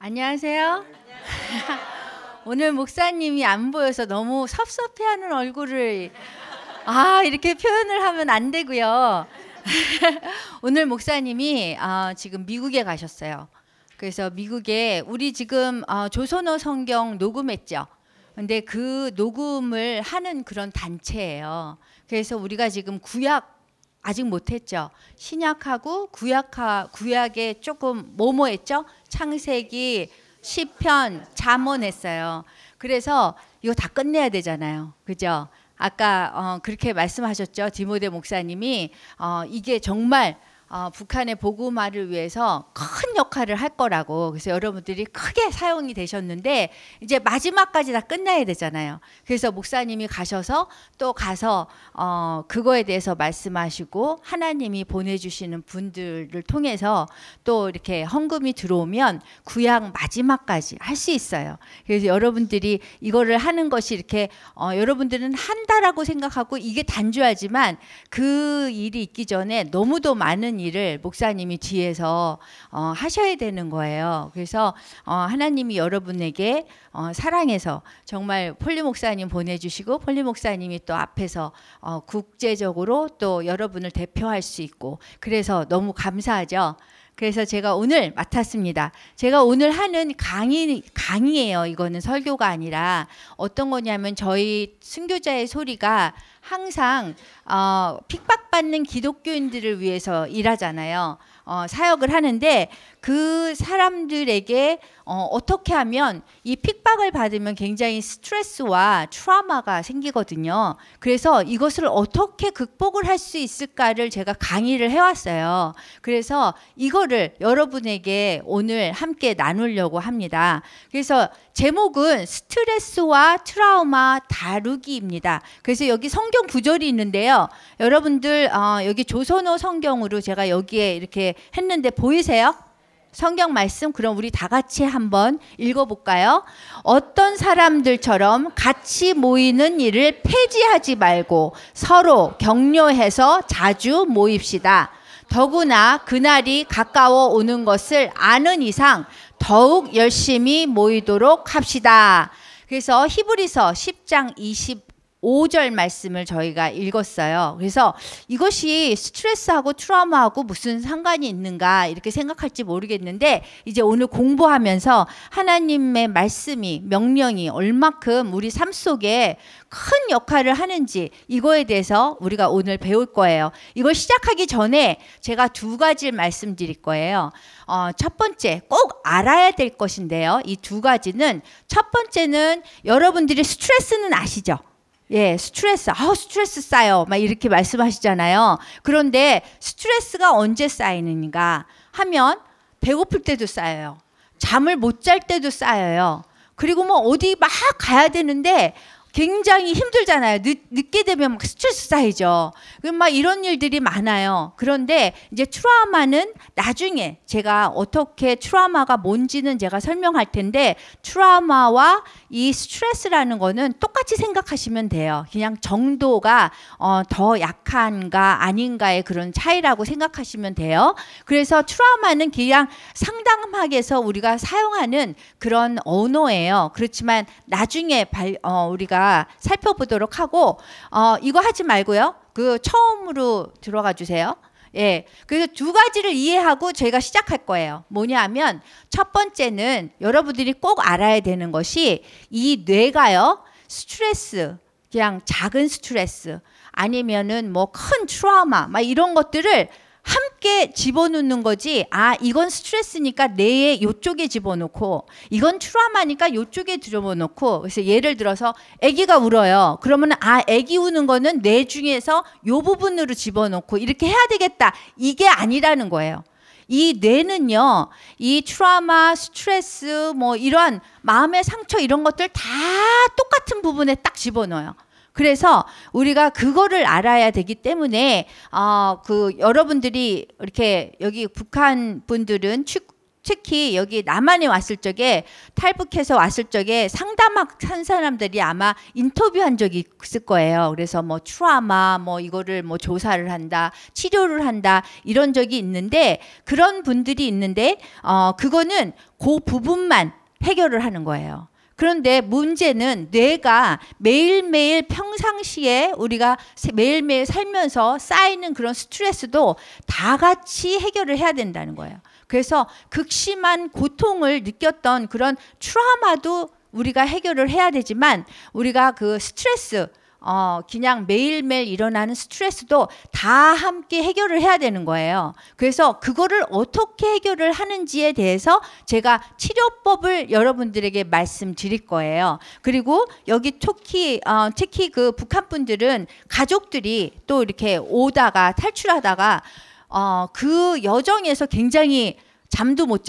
안녕하세요. 오늘 목사님이 안 보여서 너무 섭섭해하는 얼굴을 이렇게 표현을 하면 안 되고요. 오늘 목사님이 지금 미국에 가셨어요. 그래서 미국에 우리 지금 조선어 성경 녹음했죠. 근데 그 녹음을 하는 그런 단체예요. 그래서 우리가 지금 구약 아직 못했죠. 신약하고 구약에 조금 뭐했죠? 창세기, 시편, 잠언 했어요. 그래서 이거 다 끝내야 되잖아요. 그죠? 아까 그렇게 말씀하셨죠. 디모데 목사님이 이게 정말 북한의 복음화를 위해서 큰 역할을 할 거라고. 그래서 여러분들이 크게 사용이 되셨는데 이제 마지막까지 다 끝나야 되잖아요. 그래서 목사님이 가셔서 또 가서 그거에 대해서 말씀하시고 하나님이 보내주시는 분들을 통해서 또 이렇게 헌금이 들어오면 구약 마지막까지 할 수 있어요. 그래서 여러분들이 이거를 하는 것이 이렇게 여러분들은 한다라고 생각하고 이게 단조하지만 그 일이 있기 전에 너무도 많은 일을 목사님이 뒤에서 하셔야 되는 거예요. 그래서 하나님이 여러분에게 사랑해서 정말 폴리 목사님 보내주시고 폴리 목사님이 또 앞에서 국제적으로 또 여러분을 대표할 수 있고 그래서 너무 감사하죠. 그래서 제가 오늘 맡았습니다. 제가 오늘 하는 강의예요. 이거는 설교가 아니라 어떤 거냐면 저희 순교자의 소리가 항상 핍박받는 기독교인들을 위해서 일하잖아요. 사역을 하는데 그 사람들에게 어떻게 하면 이 핍박을 받으면 굉장히 스트레스와 트라우마가 생기거든요. 그래서 이것을 어떻게 극복을 할 수 있을까를 제가 강의를 해왔어요. 그래서 이거를 여러분에게 오늘 함께 나누려고 합니다. 그래서 제목은 스트레스와 트라우마 다루기입니다. 그래서 여기 성경 구절이 있는데요. 여러분들 여기 조선어 성경으로 제가 여기에 이렇게 했는데 보이세요? 성경 말씀 그럼 우리 다 같이 한번 읽어볼까요? 어떤 사람들처럼 같이 모이는 일을 폐지하지 말고 서로 격려해서 자주 모입시다. 더구나 그날이 가까워 오는 것을 아는 이상 더욱 열심히 모이도록 합시다. 그래서 히브리서 10장 25절 말씀을 저희가 읽었어요. 그래서 이것이 스트레스하고 트라우마하고 무슨 상관이 있는가 이렇게 생각할지 모르겠는데 이제 오늘 공부하면서 하나님의 말씀이 명령이 얼마큼 우리 삶 속에 큰 역할을 하는지 이거에 대해서 우리가 오늘 배울 거예요. 이걸 시작하기 전에 제가 두 가지를 말씀드릴 거예요. 첫 번째 꼭 알아야 될 것인데요. 이 두 가지는 첫 번째는 여러분들이 스트레스는 아시죠? 예, 스트레스 쌓여 막 이렇게 말씀하시잖아요. 그런데 스트레스가 언제 쌓이는가 하면 배고플 때도 쌓여요. 잠을 못 잘 때도 쌓여요. 그리고 뭐 어디 막 가야 되는데 굉장히 힘들잖아요. 늦게 되면 막 스트레스 쌓이죠. 막 이런 일들이 많아요. 그런데 이제 트라우마는 나중에 제가 어떻게 트라우마가 뭔지는 제가 설명할 텐데 트라우마와 이 스트레스라는 거는 똑같이 생각하시면 돼요. 그냥 정도가 더 약한가 아닌가의 그런 차이라고 생각하시면 돼요. 그래서 트라우마는 그냥 상담학에서 우리가 사용하는 그런 언어예요. 그렇지만 나중에 우리가 살펴보도록 하고 이거 하지 말고요. 그 처음으로 들어가 주세요. 예, 그래서 두 가지를 이해하고 저희가 시작할 거예요. 뭐냐면 첫 번째는 여러분들이 꼭 알아야 되는 것이 이 뇌가요. 스트레스, 그냥 작은 스트레스 아니면은 뭐 큰 트라우마 막 이런 것들을 함께 집어넣는 거지. 이건 스트레스니까 뇌의 요쪽에 집어넣고 이건 트라우마니까 요쪽에 집어넣고. 그래서 예를 들어서 아기가 울어요. 그러면 아기 우는 거는 뇌 중에서 요 부분으로 집어넣고 이렇게 해야 되겠다. 이게 아니라는 거예요. 이 뇌는요, 이 트라우마, 스트레스, 뭐 이런 마음의 상처 이런 것들 다 똑같은 부분에 딱 집어넣어요. 그래서 우리가 그거를 알아야 되기 때문에 여러분들이 이렇게 여기 북한 분들은 특히 여기 남한에 왔을 적에 탈북해서 왔을 적에 상담한 사람들이 아마 인터뷰한 적이 있을 거예요. 그래서 뭐 트라우마 뭐 이거를 뭐 조사를 한다, 치료를 한다 이런 적이 있는데 그런 분들이 있는데 그거는 그 부분만 해결을 하는 거예요. 그런데 문제는 뇌가 매일매일 평상시에 우리가 매일매일 살면서 쌓이는 그런 스트레스도 다 같이 해결을 해야 된다는 거예요. 그래서 극심한 고통을 느꼈던 그런 트라우마도 우리가 해결을 해야 되지만 우리가 그 스트레스 그냥 매일매일 일어나는 스트레스도 다 함께 해결을 해야 되는 거예요. 그래서 그거를 어떻게 해결을 하는지에 대해서 제가 치료법을 여러분들에게 말씀드릴 거예요. 그리고 여기 특히 그 북한 분들은 가족들이 또 이렇게 오다가 탈출하다가 그 여정에서 굉장히 잠도 못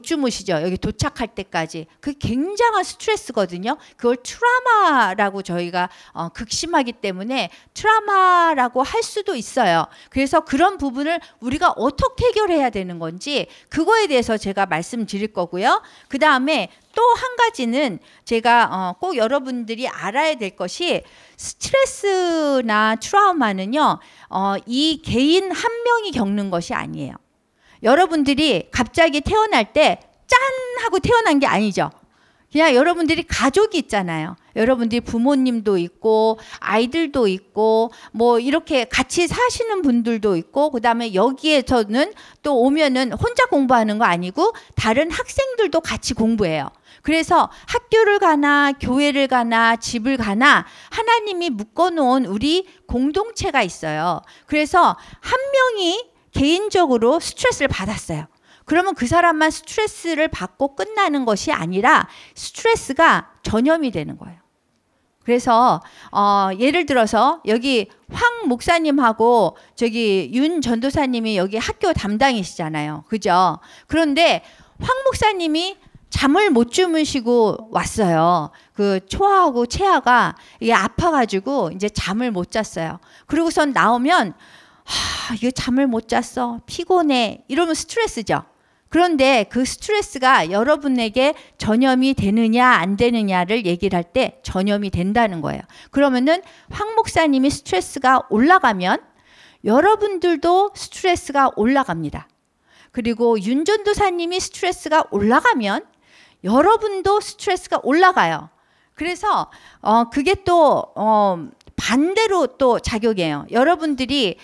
주무시죠. 여기 도착할 때까지. 그게 굉장한 스트레스거든요. 그걸 트라우마라고 저희가 극심하기 때문에 트라우마라고 할 수도 있어요. 그래서 그런 부분을 우리가 어떻게 해결해야 되는 건지 그거에 대해서 제가 말씀드릴 거고요. 그 다음에 또 한 가지는 제가 꼭 여러분들이 알아야 될 것이 스트레스나 트라우마는요. 이 개인 한 명이 겪는 것이 아니에요. 여러분들이 갑자기 태어날 때 짠! 하고 태어난 게 아니죠. 그냥 여러분들이 가족이 있잖아요. 여러분들이 부모님도 있고 아이들도 있고 뭐 이렇게 같이 사시는 분들도 있고 그다음에 여기에서는 또 오면은 혼자 공부하는 거 아니고 다른 학생들도 같이 공부해요. 그래서 학교를 가나 교회를 가나 집을 가나 하나님이 묶어놓은 우리 공동체가 있어요. 그래서 한 명이 개인적으로 스트레스를 받았어요. 그러면 그 사람만 스트레스를 받고 끝나는 것이 아니라 스트레스가 전염이 되는 거예요. 그래서 예를 들어서 여기 황 목사님하고 저기 윤 전도사님이 여기 학교 담당이시잖아요. 그죠? 그런데 황 목사님이 잠을 못 주무시고 왔어요. 그 초아하고 채아가 이게 아파가지고 이제 잠을 못 잤어요. 그러고선 나오면 이거 잠을 못 잤어. 피곤해. 이러면 스트레스죠. 그런데 그 스트레스가 여러분에게 전염이 되느냐 안 되느냐를 얘기를 할 때 전염이 된다는 거예요. 그러면은 황 목사님이 스트레스가 올라가면 여러분들도 스트레스가 올라갑니다. 그리고 윤 전도사님이 스트레스가 올라가면 여러분도 스트레스가 올라가요. 그래서 그게 또 반대로 또 작용해요. 여러분들이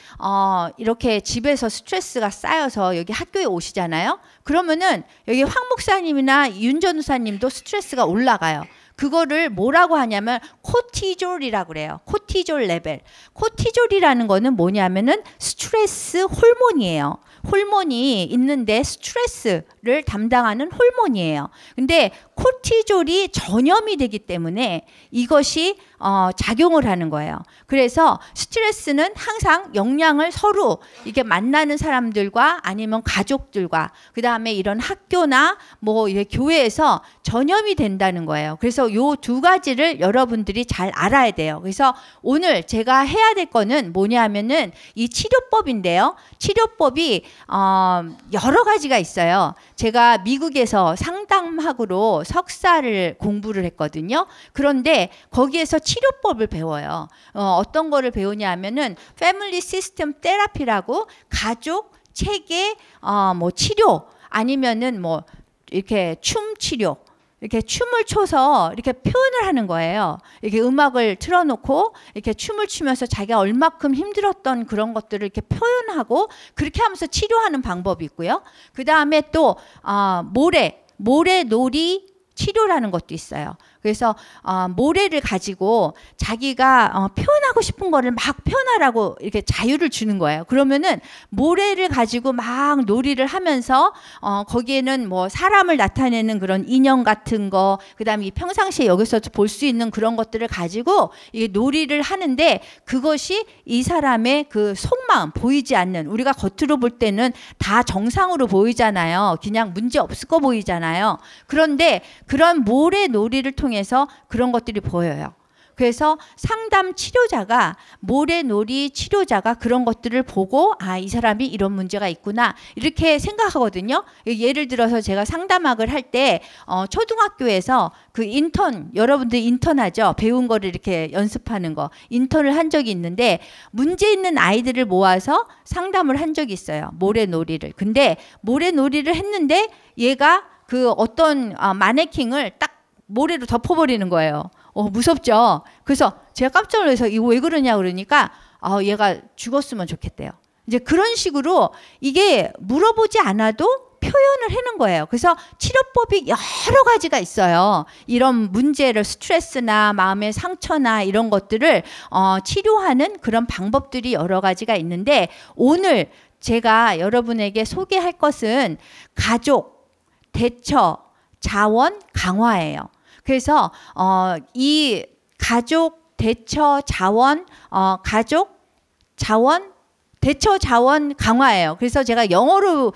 이렇게 집에서 스트레스가 쌓여서 여기 학교에 오시잖아요. 그러면은 여기 황 목사님이나 윤 전도사님도 스트레스가 올라가요. 그거를 뭐라고 하냐면 코티졸이라고 그래요. 코티졸 레벨. 코티졸이라는 거는 뭐냐면은 스트레스 호르몬이에요. 호르몬이 있는데 스트레스를 담당하는 호르몬이에요. 근데 코티졸이 전염이 되기 때문에 이것이 작용을 하는 거예요. 그래서 스트레스는 항상 영향을 서로 이게 만나는 사람들과 아니면 가족들과 그 다음에 이런 학교나 뭐 교회에서 전염이 된다는 거예요. 그래서 요 두 가지를 여러분들이 잘 알아야 돼요. 그래서 오늘 제가 해야 될 거는 뭐냐면은 이 치료법인데요. 치료법이 여러 가지가 있어요. 제가 미국에서 상담학으로 석사를 공부를 했거든요. 그런데 거기에서 치료법을 배워요. 어떤 거를 배우냐 하면은 패밀리 시스템 테라피라고 가족 체계 뭐 치료 아니면은 뭐 이렇게 춤 치료 이렇게 춤을 춰서 이렇게 표현을 하는 거예요. 이렇게 음악을 틀어놓고 이렇게 춤을 추면서 자기가 얼마큼 힘들었던 그런 것들을 이렇게 표현하고 그렇게 하면서 치료하는 방법이 있고요. 그 다음에 또 모래놀이 치료라는 것도 있어요. 그래서 모래를 가지고 자기가 표현하고 싶은 거를 막 표현하라고 이렇게 자유를 주는 거예요. 그러면은 모래를 가지고 막 놀이를 하면서 거기에는 뭐 사람을 나타내는 그런 인형 같은 거, 그다음에 평상시에 여기서 볼 수 있는 그런 것들을 가지고 이 놀이를 하는데 그것이 이 사람의 그 속마음 보이지 않는 우리가 겉으로 볼 때는 다 정상으로 보이잖아요. 그냥 문제 없을 거 보이잖아요. 그런데 그런 모래놀이를 통해서 그런 것들이 보여요. 그래서 상담 치료자가, 모래놀이 치료자가 그런 것들을 보고 아, 이 사람이 이런 문제가 있구나 이렇게 생각하거든요. 예를 들어서 제가 상담학을 할 때 초등학교에서 그 인턴, 여러분들 인턴하죠. 배운 거를 이렇게 연습하는 거 인턴을 한 적이 있는데 문제 있는 아이들을 모아서 상담을 한 적이 있어요. 모래놀이를. 근데 모래놀이를 했는데 얘가 그 어떤 마네킹을 딱 모래로 덮어버리는 거예요. 무섭죠. 그래서 제가 깜짝 놀라서 이거 왜 그러냐 그러니까 얘가 죽었으면 좋겠대요. 이제 그런 식으로 이게 물어보지 않아도 표현을 하는 거예요. 그래서 치료법이 여러 가지가 있어요. 이런 문제를 스트레스나 마음의 상처나 이런 것들을 치료하는 그런 방법들이 여러 가지가 있는데 오늘 제가 여러분에게 소개할 것은 가족, 대처, 자원 강화예요. 그래서 이 가족, 대처, 자원, 대처 자원 강화예요. 그래서 제가 영어로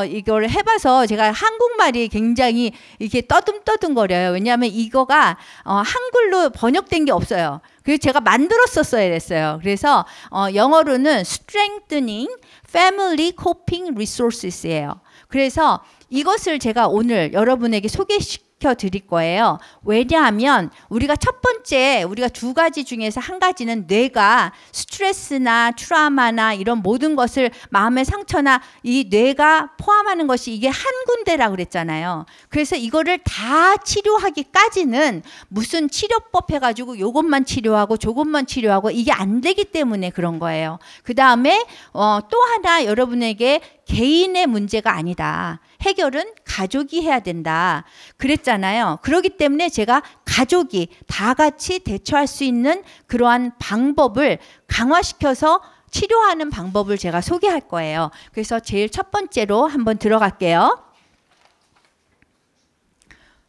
이걸 해봐서 제가 한국말이 굉장히 이렇게 떠듬떠듬거려요. 왜냐하면 이거가 한글로 번역된 게 없어요. 그래서 제가 만들었었어야 됐어요. 그래서 영어로는 Strengthening Family Coping Resources예요. 그래서 이것을 제가 오늘 여러분에게 소개시켜 드릴 거예요. 왜냐하면 우리가 첫 번째, 우리가 두 가지 중에서 한 가지는 뇌가 스트레스나 트라우마나 이런 모든 것을 마음의 상처나 이 뇌가 포함하는 것이 이게 한 군데라고 그랬잖아요. 그래서 이거를 다 치료하기까지는 무슨 치료법 해가지고 요것만 치료하고 저것만 치료하고 이게 안 되기 때문에 그런 거예요. 그 다음에 또 하나 여러분에게 개인의 문제가 아니다. 해결은 가족이 해야 된다. 그랬잖아요. 그렇기 때문에 제가 가족이 다 같이 대처할 수 있는 그러한 방법을 강화시켜서 치료하는 방법을 제가 소개할 거예요. 그래서 제일 첫 번째로 한번 들어갈게요.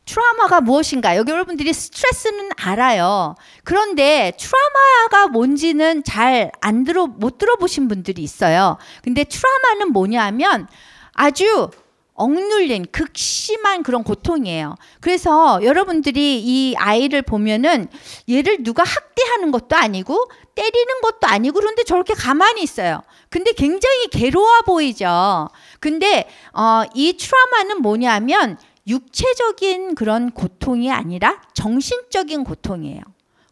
트라우마가 무엇인가? 여기 여러분들이 스트레스는 알아요. 그런데 트라우마가 뭔지는 잘 못 들어보신 분들이 있어요. 근데 트라우마는 뭐냐면 아주 억눌린 극심한 그런 고통이에요. 그래서 여러분들이 이 아이를 보면은 얘를 누가 학대하는 것도 아니고 때리는 것도 아니고 그런데 저렇게 가만히 있어요. 근데 굉장히 괴로워 보이죠. 근데 이 트라우마는 뭐냐면 육체적인 그런 고통이 아니라 정신적인 고통이에요.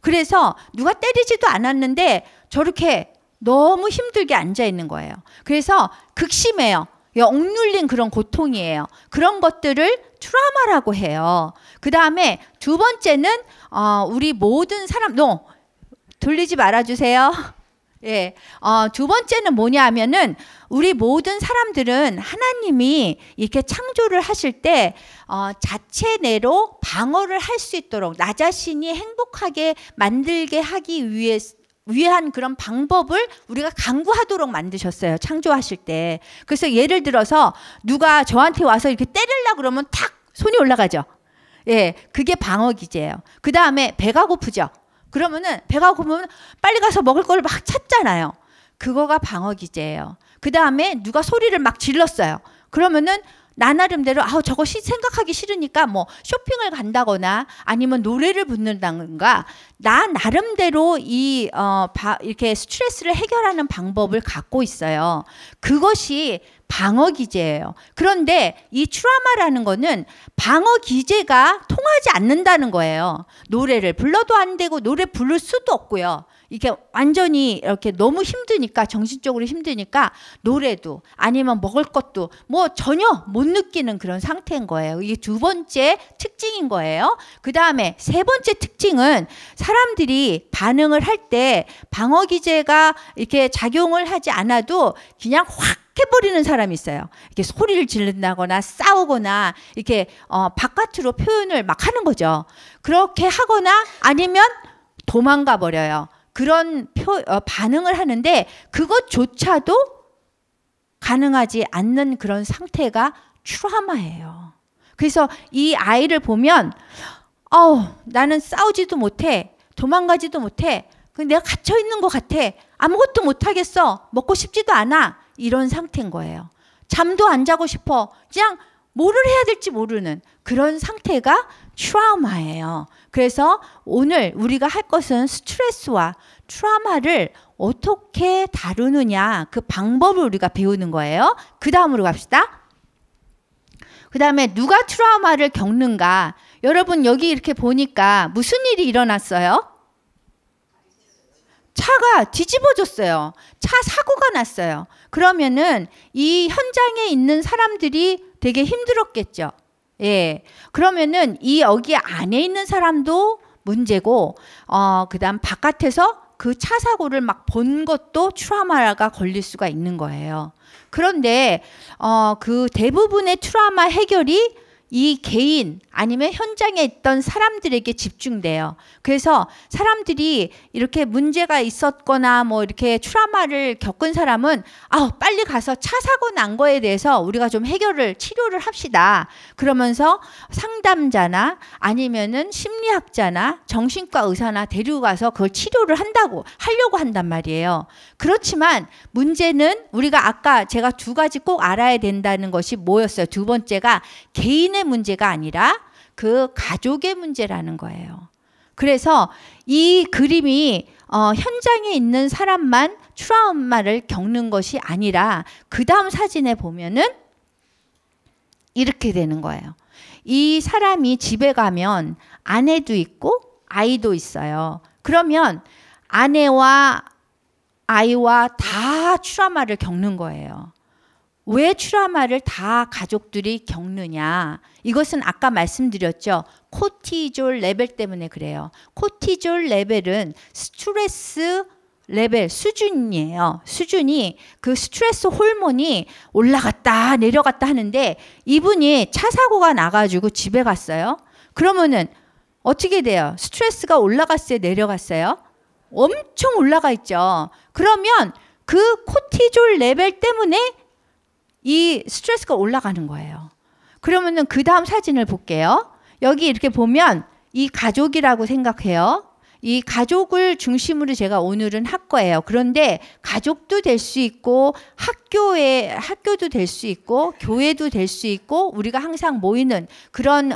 그래서 누가 때리지도 않았는데 저렇게 너무 힘들게 앉아 있는 거예요. 그래서 극심해요. 억눌린 그런 고통이에요. 그런 것들을 트라우마라고 해요. 그 다음에 두 번째는 우리 모든 사람, 돌리지 말아주세요. 예, 두 번째는 뭐냐 하면은 우리 모든 사람들은 하나님이 이렇게 창조를 하실 때 자체 내로 방어를 할 수 있도록 나 자신이 행복하게 만들게 하기 위한 그런 방법을 우리가 강구하도록 만드셨어요. 창조하실 때. 그래서 예를 들어서 누가 저한테 와서 이렇게 때리려고 그러면 탁 손이 올라가죠. 예, 그게 방어 기제예요. 그 다음에 배가 고프죠. 그러면은 배가 고프면 빨리 가서 먹을 걸 막 찾잖아요. 그거가 방어 기제예요. 그 다음에 누가 소리를 막 질렀어요. 그러면은 나 나름대로 저것이 생각하기 싫으니까 뭐 쇼핑을 간다거나 아니면 노래를 부른다든가 나 나름대로 이렇게 스트레스를 해결하는 방법을 갖고 있어요. 그것이 방어 기제예요. 그런데 이 트라우마라는 거는 방어 기제가 통하지 않는다는 거예요. 노래를 불러도 안 되고 노래 부를 수도 없고요. 이게 완전히 이렇게 너무 힘드니까 정신적으로 힘드니까 노래도 아니면 먹을 것도 뭐 전혀 못 느끼는 그런 상태인 거예요. 이게 두 번째 특징인 거예요. 그 다음에 세 번째 특징은 사람들이 반응을 할 때 방어 기제가 이렇게 작용을 하지 않아도 그냥 확 해버리는 사람이 있어요. 이렇게 소리를 지른다거나 싸우거나 이렇게 바깥으로 표현을 막 하는 거죠. 그렇게 하거나 아니면 도망가 버려요. 그런 반응을 하는데 그것조차도 가능하지 않는 그런 상태가 트라우마예요. 그래서 이 아이를 보면 나는 싸우지도 못해. 도망가지도 못해. 내가 갇혀 있는 것 같아. 아무것도 못하겠어. 먹고 싶지도 않아. 이런 상태인 거예요. 잠도 안 자고 싶어. 그냥 뭐를 해야 될지 모르는 그런 상태가 트라우마예요. 그래서 오늘 우리가 할 것은 스트레스와 트라우마를 어떻게 다루느냐 그 방법을 우리가 배우는 거예요. 그 다음으로 갑시다. 그 다음에 누가 트라우마를 겪는가? 여러분 여기 이렇게 보니까 무슨 일이 일어났어요? 차가 뒤집어졌어요. 차 사고가 났어요. 그러면은 이 현장에 있는 사람들이 되게 힘들었겠죠. 예. 그러면은 이 여기 안에 있는 사람도 문제고, 그다음 바깥에서 그 차 사고를 막 본 것도 트라우마가 걸릴 수가 있는 거예요. 그런데 그 대부분의 트라우마 해결이 이 개인 아니면 현장에 있던 사람들에게 집중돼요. 그래서 사람들이 이렇게 문제가 있었거나 뭐 이렇게 트라우마를 겪은 사람은 빨리 가서 차 사고 난 거에 대해서 우리가 좀 치료를 합시다. 그러면서 상담자나 아니면은 심리학자나 정신과 의사나 데리고 가서 그걸 치료를 하려고 한단 말이에요. 그렇지만 문제는 우리가 아까 제가 두 가지 꼭 알아야 된다는 것이 뭐였어요? 두 번째가 개인의 문제가 아니라 그 가족의 문제라는 거예요. 그래서 이 그림이 현장에 있는 사람만 트라우마를 겪는 것이 아니라 그 다음 사진에 보면은 이렇게 되는 거예요. 이 사람이 집에 가면 아내도 있고 아이도 있어요. 그러면 아내와 아이와 다 트라우마를 겪는 거예요. 왜 트라우마를 다 가족들이 겪느냐? 이것은 아까 말씀드렸죠. 코티졸 레벨 때문에 그래요. 코티졸 레벨은 스트레스 레벨 수준이에요. 수준이 그 스트레스 호르몬이 올라갔다 내려갔다 하는데 이분이 차 사고가 나가지고 집에 갔어요. 그러면은 어떻게 돼요? 스트레스가 올라갔어요? 내려갔어요? 엄청 올라가 있죠. 그러면 그 코티졸 레벨 때문에 이 스트레스가 올라가는 거예요. 그러면은 그 다음 사진을 볼게요. 여기 이렇게 보면 이 가족이라고 생각해요. 이 가족을 중심으로 제가 오늘은 할 거예요. 그런데 가족도 될 수 있고 학교도 될 수 있고 교회도 될 수 있고 우리가 항상 모이는 그런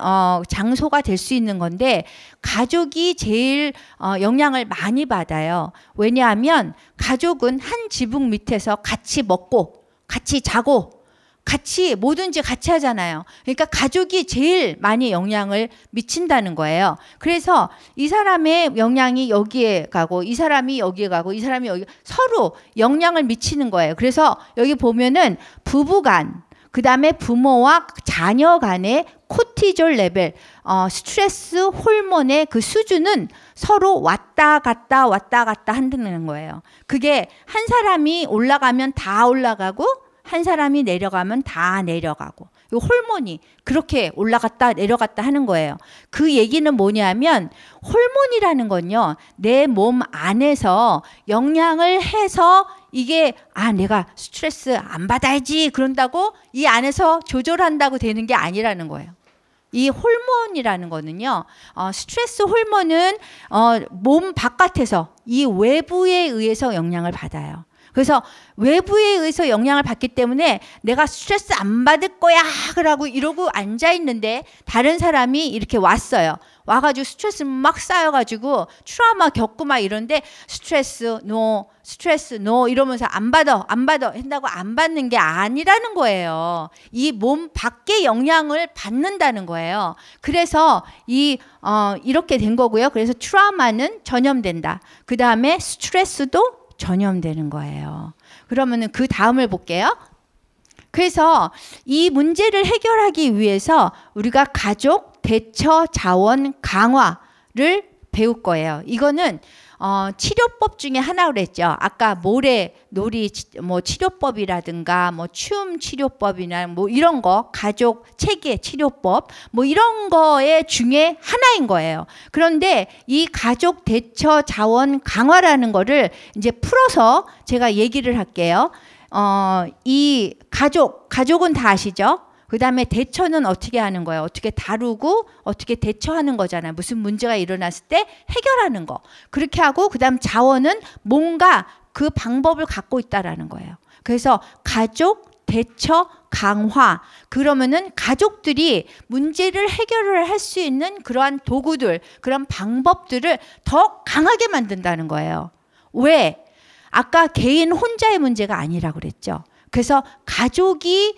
장소가 될 수 있는 건데 가족이 제일 영향을 많이 받아요. 왜냐하면 가족은 한 지붕 밑에서 같이 먹고 같이 자고 같이 뭐든지 같이 하잖아요. 그러니까 가족이 제일 많이 영향을 미친다는 거예요. 그래서 이 사람의 영향이 여기에 가고 이 사람이 여기에 가고 이 사람이 여기 서로 영향을 미치는 거예요. 그래서 여기 보면은 부부 간, 그 다음에 부모와 자녀 간의 코티졸 레벨, 스트레스 호르몬의 그 수준은 서로 왔다 갔다 한다는 거예요. 그게 한 사람이 올라가면 다 올라가고 한 사람이 내려가면 다 내려가고 이 호르몬이 그렇게 올라갔다 내려갔다 하는 거예요. 그 얘기는 뭐냐면 호르몬이라는 건요. 내 몸 안에서 영향을 해서 이게 내가 스트레스 안 받아야지 그런다고 이 안에서 조절한다고 되는 게 아니라는 거예요. 이 호르몬이라는 거는요. 스트레스 호르몬은 몸 바깥에서 이 외부에 의해서 영향을 받아요. 그래서 외부에 의해서 영향을 받기 때문에 내가 스트레스 안 받을 거야 그러고 이러고 앉아있는데 다른 사람이 이렇게 왔어요. 와가지고 스트레스 막 쌓여가지고 트라우마 겪고 막 이런데 스트레스 노 이러면서 안 받아 한다고 안 받는 게 아니라는 거예요. 이 몸 밖에 영향을 받는다는 거예요. 그래서 이렇게 된 거고요. 그래서 트라우마는 전염된다. 그 다음에 스트레스도 전염되는 거예요. 그러면은 그 다음을 볼게요. 그래서 이 문제를 해결하기 위해서 우리가 가족 대처 자원 강화를 배울 거예요. 이거는 치료법 중에 하나 그랬죠. 아까 모래놀이 뭐 치료법이라든가 뭐 춤 치료법이나 뭐 이런 거 가족 체계 치료법 뭐 이런 거의 중에 하나인 거예요. 그런데 이 가족 대처 자원 강화라는 거를 이제 풀어서 제가 얘기를 할게요. 이 가족은 다 아시죠? 그 다음에 대처는 어떻게 하는 거예요? 어떻게 다루고 어떻게 대처하는 거잖아요. 무슨 문제가 일어났을 때 해결하는 거. 그렇게 하고 그 다음 자원은 뭔가 그 방법을 갖고 있다라는 거예요. 그래서 가족 대처 강화, 그러면은 가족들이 문제를 해결을 할 수 있는 그러한 도구들, 그런 방법들을 더 강하게 만든다는 거예요. 왜? 아까 개인 혼자의 문제가 아니라고 그랬죠. 그래서 가족이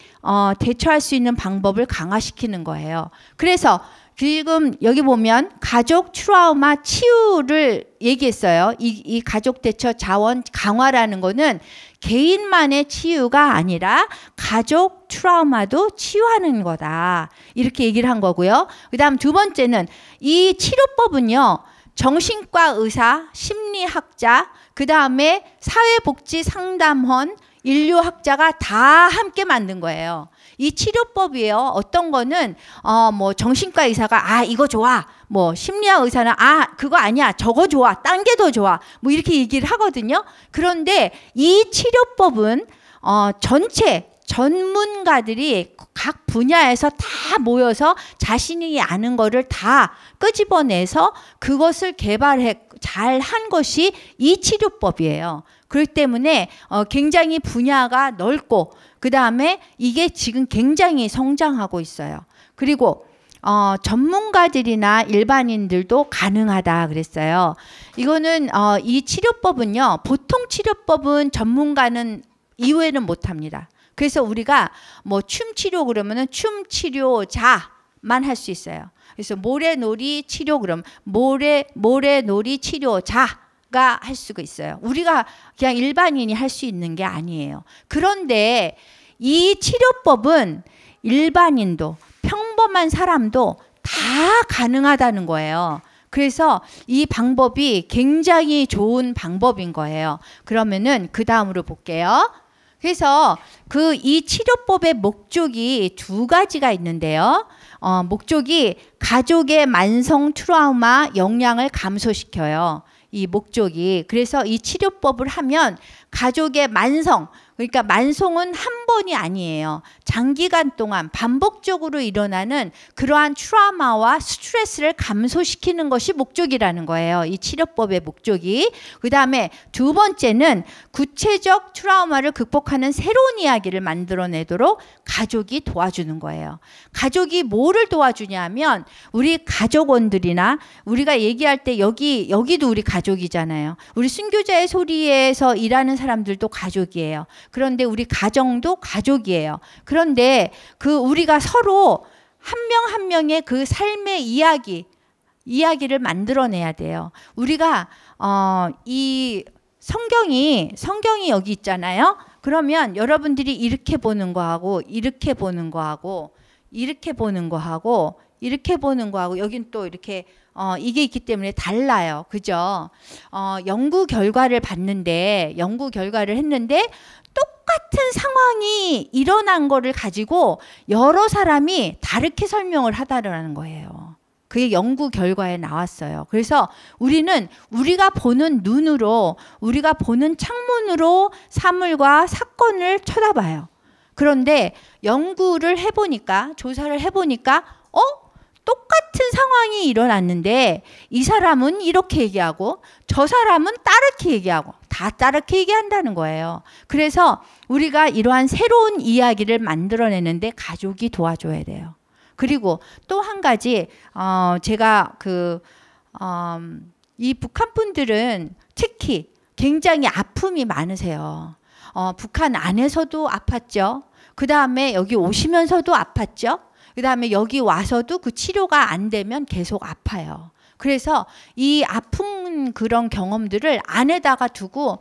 대처할 수 있는 방법을 강화시키는 거예요. 그래서 지금 여기 보면 가족 트라우마 치유를 얘기했어요. 이 가족 대처 자원 강화라는 거는 개인만의 치유가 아니라 가족 트라우마도 치유하는 거다. 이렇게 얘기를 한 거고요. 그 다음 두 번째는 이 치료법은요. 정신과 의사, 심리학자, 그 다음에 사회복지상담원, 인류학자가 다 함께 만든 거예요. 이 치료법이에요. 어떤 거는 뭐 정신과 의사가 이거 좋아. 뭐 심리학 의사는 그거 아니야. 저거 좋아. 딴 게 더 좋아. 뭐 이렇게 얘기를 하거든요. 그런데 이 치료법은 전체 전문가들이 각 분야에서 다 모여서 자신이 아는 거를 다 끄집어내서 그것을 잘 한 것이 이 치료법이에요. 그렇기 때문에 굉장히 분야가 넓고 그 다음에 이게 지금 굉장히 성장하고 있어요. 그리고 전문가들이나 일반인들도 가능하다 그랬어요. 이거는 이 치료법은요. 보통 치료법은 전문가는 이외에는 못합니다. 그래서 우리가 뭐 춤치료 그러면은 춤치료자만 할 수 있어요. 그래서 모래놀이 치료 그러면 모래놀이 치료자가 할 수가 있어요. 우리가 그냥 일반인이 할 수 있는 게 아니에요. 그런데 이 치료법은 일반인도 평범한 사람도 다 가능하다는 거예요. 그래서 이 방법이 굉장히 좋은 방법인 거예요. 그러면은 그 다음으로 볼게요. 그래서 이 치료법의 목적이 두 가지가 있는데요. 목적이 가족의 만성 트라우마 영향을 감소시켜요. 이 목적이. 그래서 이 치료법을 하면 가족의 그러니까 만성은 한 번이 아니에요. 장기간 동안 반복적으로 일어나는 그러한 트라우마와 스트레스를 감소시키는 것이 목적이라는 거예요. 이 치료법의 목적이. 그 다음에 두 번째는 구체적 트라우마를 극복하는 새로운 이야기를 만들어내도록 가족이 도와주는 거예요. 가족이 뭐를 도와주냐면 우리 가족원들이나 우리가 얘기할 때 여기도 우리 가족이잖아요. 우리 순교자의 소리에서 일하는 사람들도 가족이에요. 그런데 우리 가정도 가족이에요. 그런데 우리가 서로 한 명 한 명의 그 삶의 이야기를 만들어내야 돼요. 우리가 이 성경이 여기 있잖아요. 그러면 여러분들이 이렇게 보는 거하고 이렇게 보는 거하고 이렇게 보는 거하고 이렇게 보는 거하고 여긴 또 이렇게 이게 있기 때문에 달라요. 그죠? 연구 결과를 했는데 똑같은 상황이 일어난 거를 가지고 여러 사람이 다르게 설명을 하다라는 거예요. 그게 연구 결과에 나왔어요. 그래서 우리는 우리가 보는 눈으로, 우리가 보는 창문으로 사물과 사건을 쳐다봐요. 그런데 연구를 해보니까, 조사를 해보니까 똑같은 상황이 일어났는데 이 사람은 이렇게 얘기하고 저 사람은 다르게 얘기하고 다 다르게 얘기한다는 거예요. 그래서 우리가 이러한 새로운 이야기를 만들어내는데 가족이 도와줘야 돼요. 그리고 또 한 가지 제가 이 북한 분들은 특히 굉장히 아픔이 많으세요. 북한 안에서도 아팠죠. 그 다음에 여기 오시면서도 아팠죠. 그 다음에 여기 와서도 그 치료가 안 되면 계속 아파요. 그래서 이 아픈 그런 경험들을 안에다가 두고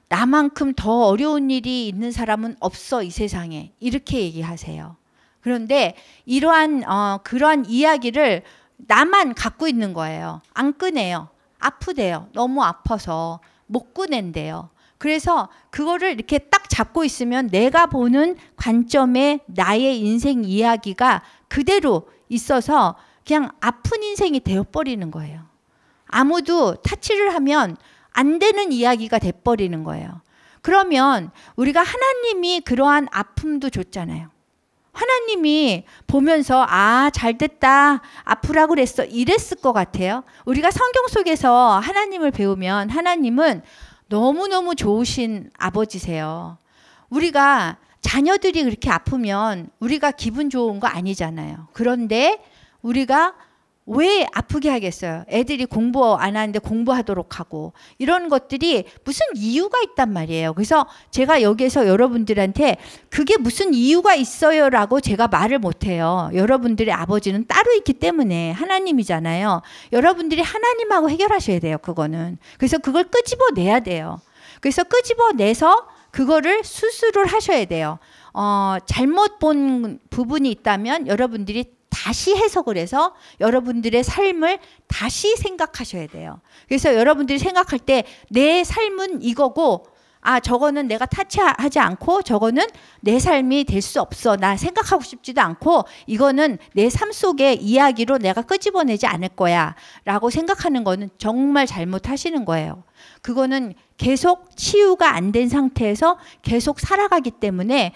나만큼 더 어려운 일이 있는 사람은 없어 이 세상에 이렇게 얘기하세요. 그런데 이러한 그러한 이야기를 나만 갖고 있는 거예요. 안 꺼내요. 아프대요. 너무 아파서 못 꺼낸대요. 그래서 그거를 이렇게 딱 잡고 있으면 내가 보는 관점에 나의 인생 이야기가 그대로 있어서 그냥 아픈 인생이 되어버리는 거예요. 아무도 타치를 하면 안 되는 이야기가 돼버리는 거예요. 그러면 우리가 하나님이 그러한 아픔도 줬잖아요. 하나님이 보면서 잘됐다, 아프라고 그랬어 이랬을 것 같아요. 우리가 성경 속에서 하나님을 배우면 하나님은 너무너무 좋으신 아버지세요. 우리가 자녀들이 그렇게 아프면 우리가 기분 좋은 거 아니잖아요. 그런데 우리가 왜 아프게 하겠어요? 애들이 공부 안 하는데 공부하도록 하고 이런 것들이 무슨 이유가 있단 말이에요. 그래서 제가 여기에서 여러분들한테 그게 무슨 이유가 있어요 라고 제가 말을 못해요. 여러분들의 아버지는 따로 있기 때문에 하나님이잖아요. 여러분들이 하나님하고 해결하셔야 돼요. 그거는. 그래서 그걸 끄집어내야 돼요. 그래서 끄집어내서 그거를 수술을 하셔야 돼요. 잘못 본 부분이 있다면 여러분들이 다시 해석을 해서 여러분들의 삶을 다시 생각하셔야 돼요. 그래서 여러분들이 생각할 때 내 삶은 이거고 저거는 내가 타치하지 않고 저거는 내 삶이 될 수 없어. 나 생각하고 싶지도 않고 이거는 내 삶 속의 이야기로 내가 끄집어내지 않을 거야 라고 생각하는 거는 정말 잘못하시는 거예요. 그거는 계속 치유가 안 된 상태에서 계속 살아가기 때문에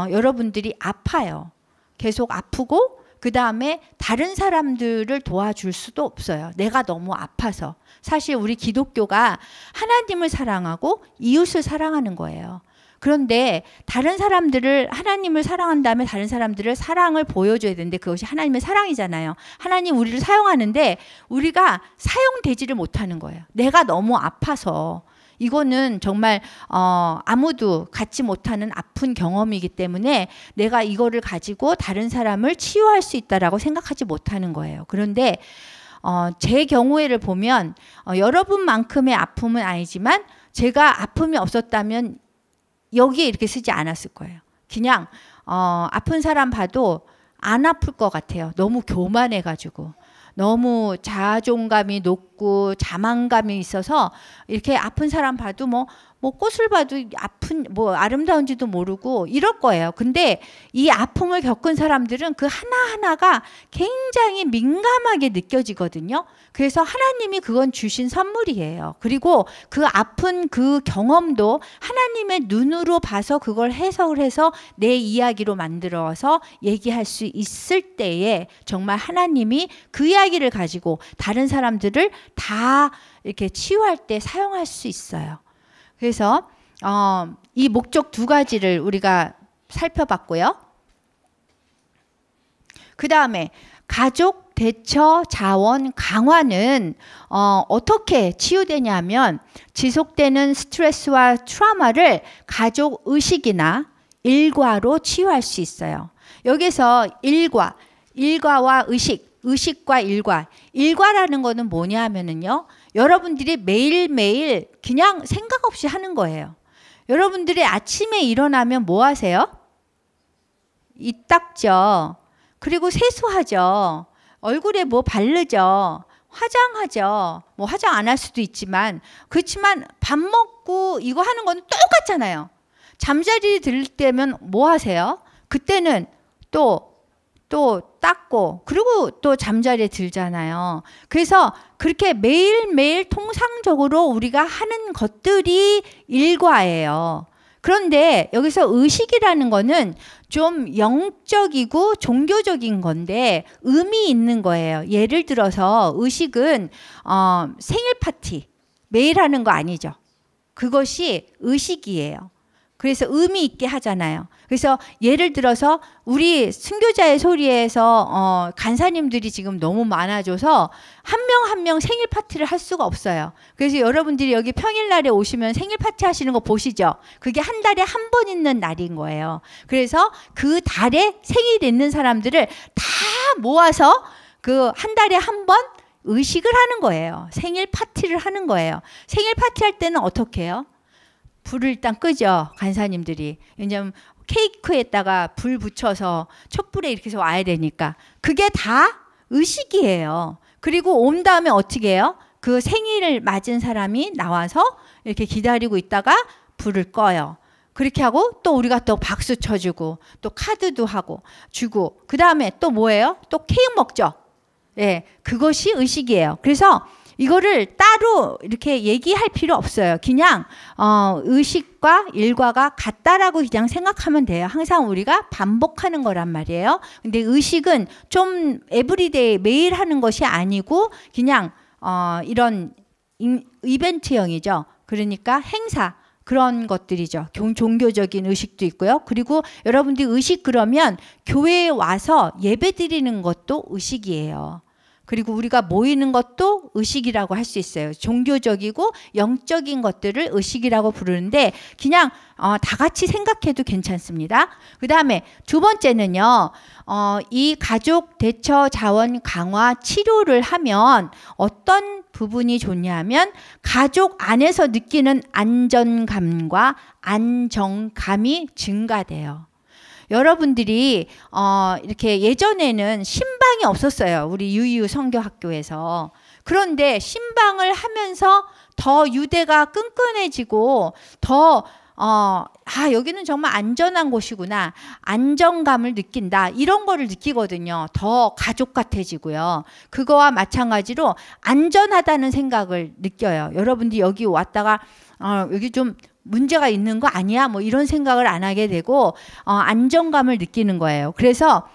여러분들이 아파요. 계속 아프고 그 다음에 다른 사람들을 도와줄 수도 없어요. 내가 너무 아파서. 사실 우리 기독교가 하나님을 사랑하고 이웃을 사랑하는 거예요. 그런데 다른 사람들을 하나님을 사랑한 다음에 다른 사람들을 사랑을 보여줘야 되는데 그것이 하나님의 사랑이잖아요. 하나님 우리를 사용하는데 우리가 사용되지를 못하는 거예요. 내가 너무 아파서. 이거는 정말 아무도 갖지 못하는 아픈 경험이기 때문에 내가 이거를 가지고 다른 사람을 치유할 수 있다라고 생각하지 못하는 거예요. 그런데 제 경우에를 보면 여러분만큼의 아픔은 아니지만 제가 아픔이 없었다면 여기에 이렇게 쓰지 않았을 거예요. 그냥 아픈 사람 봐도 안 아플 것 같아요. 너무 교만해가지고. 너무 자존감이 높고 자만감이 있어서 이렇게 아픈 사람 봐도 뭐 꽃을 봐도 아름다운지도 모르고 이럴 거예요. 근데 이 아픔을 겪은 사람들은 그 하나하나가 굉장히 민감하게 느껴지거든요. 그래서 하나님이 그건 주신 선물이에요. 그리고 그 아픈 그 경험도 하나님의 눈으로 봐서 그걸 해석을 해서 내 이야기로 만들어서 얘기할 수 있을 때에 정말 하나님이 그 이야기를 가지고 다른 사람들을 다 이렇게 치유할 때 사용할 수 있어요. 그래서 이 목적 두 가지를 우리가 살펴봤고요. 그 다음에 가족 대처 자원 강화는 어떻게 치유되냐면 지속되는 스트레스와 트라우마를 가족 의식이나 일과로 치유할 수 있어요. 여기서 일과와 의식과 일과라는 거는 뭐냐 하면은요. 여러분들이 매일매일 그냥 생각 없이 하는 거예요. 여러분들이 아침에 일어나면 뭐 하세요? 입 닦죠. 그리고 세수하죠. 얼굴에 뭐 바르죠. 화장하죠. 뭐 화장 안 할 수도 있지만 그렇지만 밥 먹고 이거 하는 건 똑같잖아요. 잠자리 들 때면 뭐 하세요? 그때는 또 닦고 그리고 또 잠자리에 들잖아요. 그래서 그렇게 매일매일 통상적으로 우리가 하는 것들이 일과예요. 그런데 여기서 의식이라는 거는 좀 영적이고 종교적인 건데 의미 있는 거예요. 예를 들어서 의식은 생일 파티 매일 하는 거 아니죠. 그것이 의식이에요. 그래서 의미 있게 하잖아요. 그래서 예를 들어서 우리 순교자의 소리에서 간사님들이 지금 너무 많아져서 한 명 한 명 생일 파티를 할 수가 없어요. 그래서 여러분들이 여기 평일날에 오시면 생일 파티 하시는 거 보시죠. 그게 한 달에 한 번 있는 날인 거예요. 그래서 그 달에 생일 있는 사람들을 다 모아서 그 한 달에 한 번 의식을 하는 거예요. 생일 파티를 하는 거예요. 생일 파티 할 때는 어떻게 해요? 불을 일단 끄죠. 간사님들이. 왜냐면 케이크에다가 불 붙여서 촛불에 이렇게 해서 와야 되니까. 그게 다 의식이에요. 그리고 온 다음에 어떻게 해요? 그 생일을 맞은 사람이 나와서 이렇게 기다리고 있다가 불을 꺼요. 그렇게 하고 또 우리가 또 박수 쳐주고 또 카드도 하고 주고 그 다음에 또 뭐예요? 또 케이크 먹죠. 예, 그것이 의식이에요. 그래서 이거를 따로 이렇게 얘기할 필요 없어요. 그냥 의식과 일과가 같다라고 그냥 생각하면 돼요. 항상 우리가 반복하는 거란 말이에요. 근데 의식은 좀 에브리데이 매일 하는 것이 아니고 그냥 이런 이벤트형이죠. 그러니까 행사 그런 것들이죠. 종교적인 의식도 있고요. 그리고 여러분들이 의식 그러면 교회에 와서 예배 드리는 것도 의식이에요. 그리고 우리가 모이는 것도 의식이라고 할 수 있어요. 종교적이고 영적인 것들을 의식이라고 부르는데 그냥 다 같이 생각해도 괜찮습니다. 그 다음에 두 번째는요. 이 가족 대처 자원 강화 치료를 하면 어떤 부분이 좋냐면 가족 안에서 느끼는 안전감과 안정감이 증가돼요. 여러분들이 이렇게 예전에는 신방이 없었어요. 우리 유유 선교학교에서. 그런데 신방을 하면서 더 유대가 끈끈해지고 더 여기는 정말 안전한 곳이구나. 안정감을 느낀다. 이런 거를 느끼거든요. 더 가족 같아지고요. 그거와 마찬가지로 안전하다는 생각을 느껴요. 여러분들이 여기 왔다가 여기 좀 문제가 있는 거 아니야? 뭐 이런 생각을 안 하게 되고 안정감을 느끼는 거예요. 그래서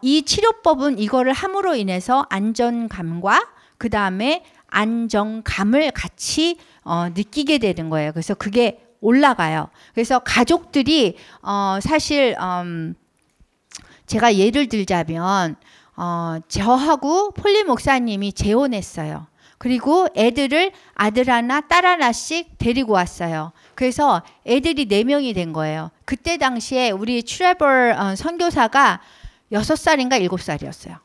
이 치료법은 이거를 함으로 인해서 안전감과 그 다음에 안정감을 같이 느끼게 되는 거예요. 그래서 그게 올라가요. 그래서 가족들이 사실 제가 예를 들자면 저하고 폴리 목사님이 재혼했어요. 그리고 애들을 아들 하나 딸 하나씩 데리고 왔어요. 그래서 애들이 4명이 된 거예요. 그때 당시에 우리 트레버 선교사가 6살인가 7살이었어요.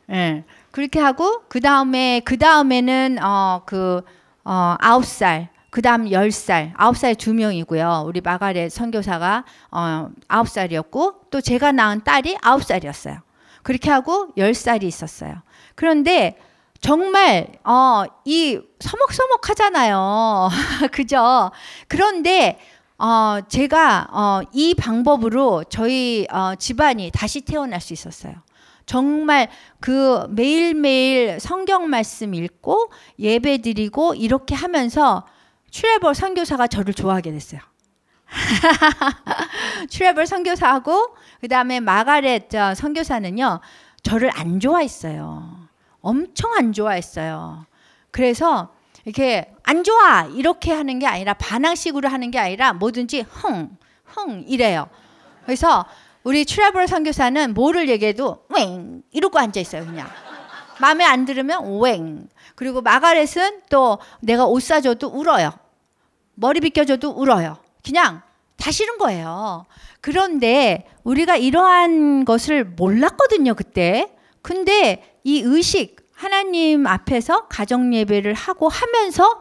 예. 그렇게 하고 그 다음에는 9살, 그 다음 10살, 9살 2명이고요. 우리 마가렛 선교사가 9살이었고 또 제가 낳은 딸이 9살이었어요. 그렇게 하고 10살이 있었어요. 그런데 정말 이 서먹서먹하잖아요. 그죠? 그런데 제가 이 방법으로 저희 집안이 다시 태어날 수 있었어요. 정말 그 매일매일 성경 말씀 읽고 예배 드리고 이렇게 하면서 트레버 선교사가 저를 좋아하게 됐어요. 트레버 선교사하고 그 다음에 마가렛 선교사는요. 저를 안 좋아했어요. 엄청 안 좋아했어요. 그래서 이렇게 안 좋아 이렇게 하는 게 아니라 반항식으로 하는 게 아니라 뭐든지 흥 이래요. 그래서 우리 트레버 선교사는 뭐를 얘기해도 웽 이러고 앉아 있어요. 그냥 마음에 안 들으면 웽. 그리고 마가렛은 또 내가 옷 사줘도 울어요. 머리 빗겨줘도 울어요. 그냥 다 싫은 거예요. 그런데 우리가 이러한 것을 몰랐거든요. 그때. 근데 이 의식 하나님 앞에서 가정 예배를 하고 하면서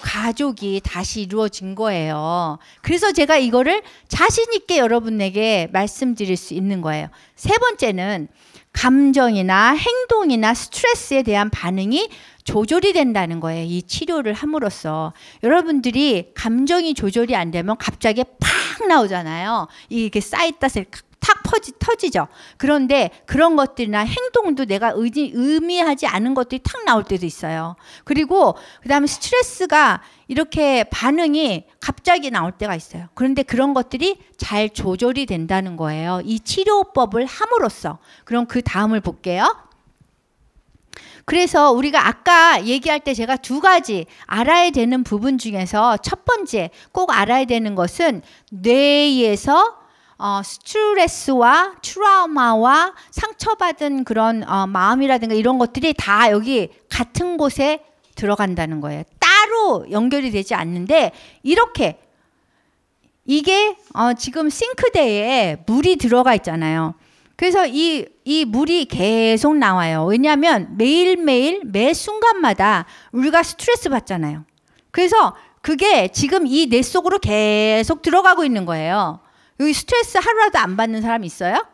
가족이 다시 이루어진 거예요. 그래서 제가 이거를 자신 있게 여러분에게 말씀드릴 수 있는 거예요. 세 번째는 감정이나 행동이나 스트레스에 대한 반응이 조절이 된다는 거예요. 이 치료를 함으로써. 여러분들이 감정이 조절이 안 되면 갑자기 팍 나오잖아요. 이게 쌓였다 탁 터지죠. 그런데 그런 것들이나 행동도 내가 의미하지 않은 것들이 탁 나올 때도 있어요. 그리고 그 다음에 스트레스가 이렇게 반응이 갑자기 나올 때가 있어요. 그런데 그런 것들이 잘 조절이 된다는 거예요. 이 치료법을 함으로써. 그럼 그 다음을 볼게요. 그래서 우리가 아까 얘기할 때 제가 2가지 알아야 되는 부분 중에서 첫 번째 꼭 알아야 되는 것은 뇌에서 스트레스와 트라우마와 상처받은 그런 마음이라든가 이런 것들이 다 여기 같은 곳에 들어간다는 거예요. 따로 연결이 되지 않는데 이렇게 이게 지금 싱크대에 물이 들어가 있잖아요. 그래서 이 물이 계속 나와요. 왜냐하면 매일매일 매 순간마다 우리가 스트레스 받잖아요. 그래서 그게 지금 이 뇌 속으로 계속 들어가고 있는 거예요. 여기 스트레스 하루라도 안 받는 사람 있어요?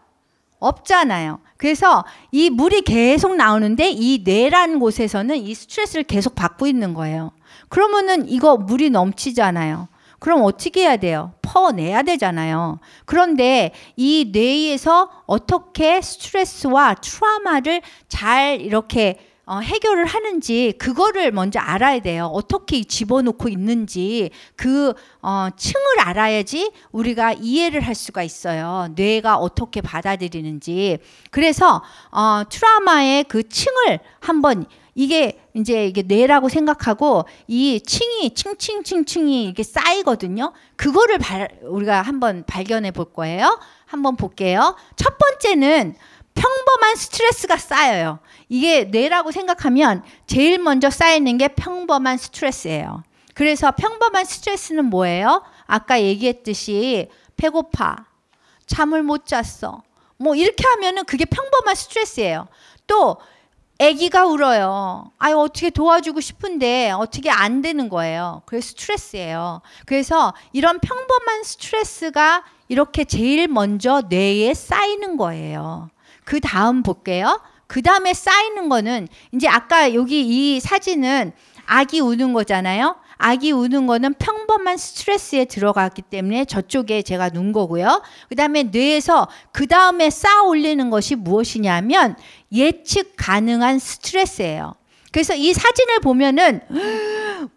없잖아요. 그래서 이 물이 계속 나오는데 이 뇌라는 곳에서는 이 스트레스를 계속 받고 있는 거예요. 그러면은 이거 물이 넘치잖아요. 그럼 어떻게 해야 돼요? 퍼내야 되잖아요. 그런데 이 뇌에서 어떻게 스트레스와 트라우마를 잘 이렇게 해결을 하는지 그거를 먼저 알아야 돼요. 어떻게 집어넣고 있는지 그 층을 알아야지 우리가 이해를 할 수가 있어요. 뇌가 어떻게 받아들이는지. 그래서 트라우마의 그 층을 한번 이게 이제 이게 뇌라고 생각하고 이 층이 층층층층이 이게 쌓이거든요. 그거를 우리가 한번 발견해 볼 거예요. 한번 볼게요. 첫 번째는 평범한 스트레스가 쌓여요. 이게 뇌라고 생각하면 제일 먼저 쌓이는 게 평범한 스트레스예요. 그래서 평범한 스트레스는 뭐예요? 아까 얘기했듯이 배고파, 잠을 못 잤어. 뭐 이렇게 하면은 그게 평범한 스트레스예요. 또 아기가 울어요. 아유, 어떻게 도와주고 싶은데 어떻게 안 되는 거예요. 그게 스트레스예요. 그래서 이런 평범한 스트레스가 이렇게 제일 먼저 뇌에 쌓이는 거예요. 그 다음 볼게요. 그 다음에 쌓이는 거는 이제 아까 여기 이 사진은 아기 우는 거잖아요. 아기 우는 거는 평범한 스트레스에 들어갔기 때문에 저쪽에 제가 놓은 거고요. 그 다음에 뇌에서 그 다음에 쌓아 올리는 것이 무엇이냐면 예측 가능한 스트레스예요. 그래서 이 사진을 보면은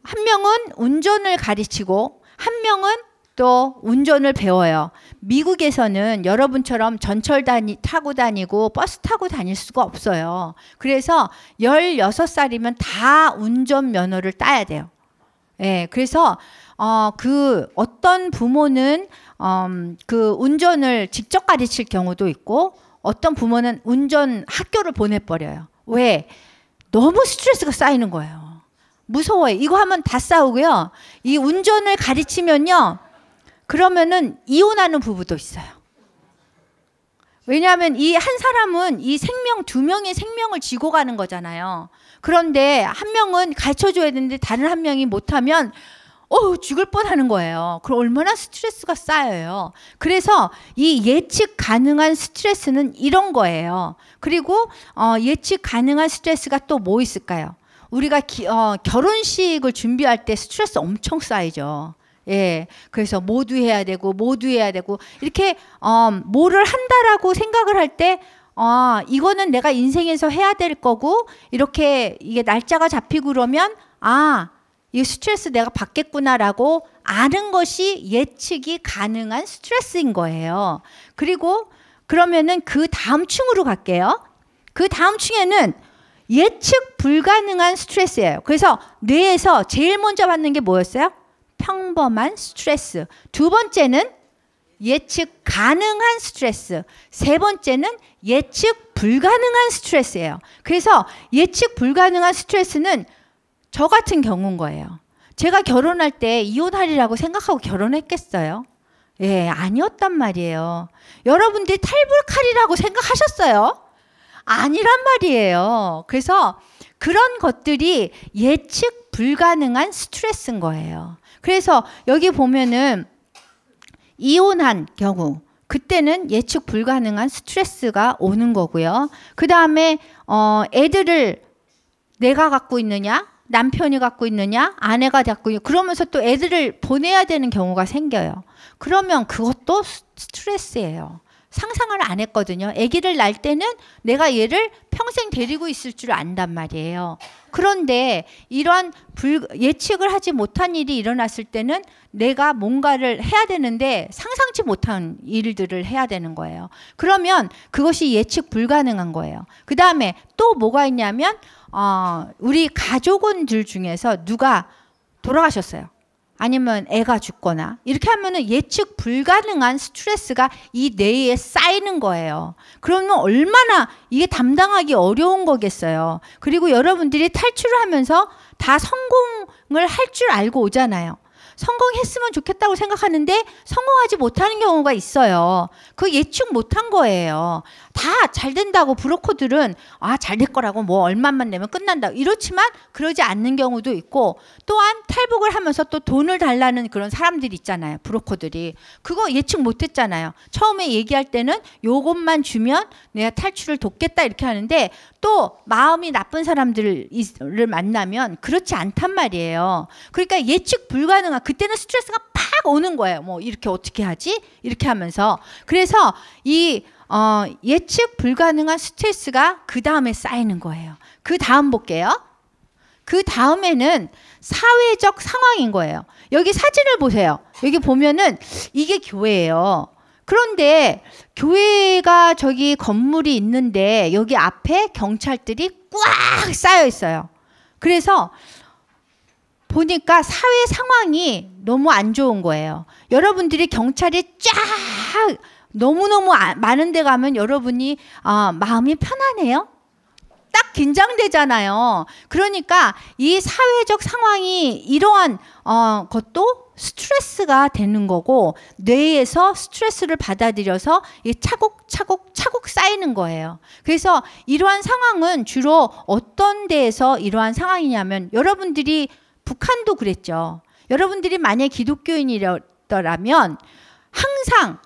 한 명은 운전을 가르치고 한 명은 또 운전을 배워요. 미국에서는 여러분처럼 전철 타고 다니고 버스 타고 다닐 수가 없어요. 그래서 16살이면 다 운전면허를 따야 돼요. 예, 그래서 어떤 부모는 그 운전을 직접 가르칠 경우도 있고 어떤 부모는 운전 학교를 보내버려요. 왜? 너무 스트레스가 쌓이는 거예요. 무서워요. 이거 하면 다 싸우고요. 이 운전을 가르치면요. 그러면은 이혼하는 부부도 있어요. 왜냐하면 이 한 사람은 이 생명, 두 명의 생명을 지고 가는 거잖아요. 그런데 한 명은 가르쳐줘야 되는데 다른 한 명이 못하면 죽을 뻔하는 거예요. 그럼 얼마나 스트레스가 쌓여요. 그래서 이 예측 가능한 스트레스는 이런 거예요. 그리고 예측 가능한 스트레스가 또 뭐 있을까요? 우리가 결혼식을 준비할 때 스트레스 엄청 쌓이죠. 예, 그래서 모두 해야 되고 이렇게 뭐를 한다라고 생각을 할 때 이거는 내가 인생에서 해야 될 거고 이렇게 이게 날짜가 잡히고 그러면 이 스트레스 내가 받겠구나라고 아는 것이 예측이 가능한 스트레스인 거예요. 그리고 그러면은 그 다음 층으로 갈게요. 그 다음 층에는 예측 불가능한 스트레스예요. 그래서 뇌에서 제일 먼저 받는 게 뭐였어요? 평범한 스트레스. 두 번째는 예측 가능한 스트레스. 세 번째는 예측 불가능한 스트레스예요. 그래서 예측 불가능한 스트레스는 저 같은 경우인 거예요. 제가 결혼할 때 이혼하리라고 생각하고 결혼했겠어요? 예, 아니었단 말이에요. 여러분들이 탈불칼이라고 생각하셨어요? 아니란 말이에요. 그래서 그런 것들이 예측 불가능한 스트레스인 거예요. 그래서 여기 보면은 이혼한 경우 그때는 예측 불가능한 스트레스가 오는 거고요. 그 다음에 애들을 내가 갖고 있느냐, 남편이 갖고 있느냐, 아내가 갖고 있느냐, 그러면서 또 애들을 보내야 되는 경우가 생겨요. 그러면 그것도 스트레스예요. 상상을 안 했거든요. 아기를 낳을 때는 내가 얘를 평생 데리고 있을 줄 안단 말이에요. 그런데 이런 예측을 하지 못한 일이 일어났을 때는 내가 뭔가를 해야 되는데 상상치 못한 일들을 해야 되는 거예요. 그러면 그것이 예측 불가능한 거예요. 그 다음에 또 뭐가 있냐면 우리 가족원들 중에서 누가 돌아가셨어요. 아니면 애가 죽거나 이렇게 하면은 예측 불가능한 스트레스가 이 뇌에 쌓이는 거예요. 그러면 얼마나 이게 담당하기 어려운 거겠어요. 그리고 여러분들이 탈출을 하면서 다 성공을 할 줄 알고 오잖아요. 성공했으면 좋겠다고 생각하는데 성공하지 못하는 경우가 있어요. 그 예측 못한 거예요. 다 잘 된다고 브로커들은 잘 될 거라고 뭐 얼마만 내면 끝난다 이렇지만 그러지 않는 경우도 있고 또한 탈북을 하면서 또 돈을 달라는 그런 사람들이 있잖아요. 브로커들이. 그거 예측 못했잖아요. 처음에 얘기할 때는 요것만 주면 내가 탈출을 돕겠다 이렇게 하는데 또 마음이 나쁜 사람들을 만나면 그렇지 않단 말이에요. 그러니까 예측 불가능한 그때는 스트레스가 팍 오는 거예요. 뭐 이렇게 어떻게 하지? 이렇게 하면서. 그래서 이 예측 불가능한 스트레스가 그 다음에 쌓이는 거예요. 그 다음 볼게요. 그 다음에는 사회적 상황인 거예요. 여기 사진을 보세요. 여기 보면은 이게 교회예요. 그런데 교회가 저기 건물이 있는데 여기 앞에 경찰들이 꽉 쌓여 있어요. 그래서 보니까 사회 상황이 너무 안 좋은 거예요. 여러분들이 경찰이 쫙 너무너무 많은 데 가면 여러분이 마음이 편안해요? 딱 긴장되잖아요. 그러니까 이 사회적 상황이 이러한 것도 스트레스가 되는 거고, 뇌에서 스트레스를 받아들여서 차곡차곡 쌓이는 거예요. 그래서 이러한 상황은 주로 어떤 데에서 이러한 상황이냐면, 여러분들이 북한도 그랬죠. 여러분들이 만약 기독교인이라면 항상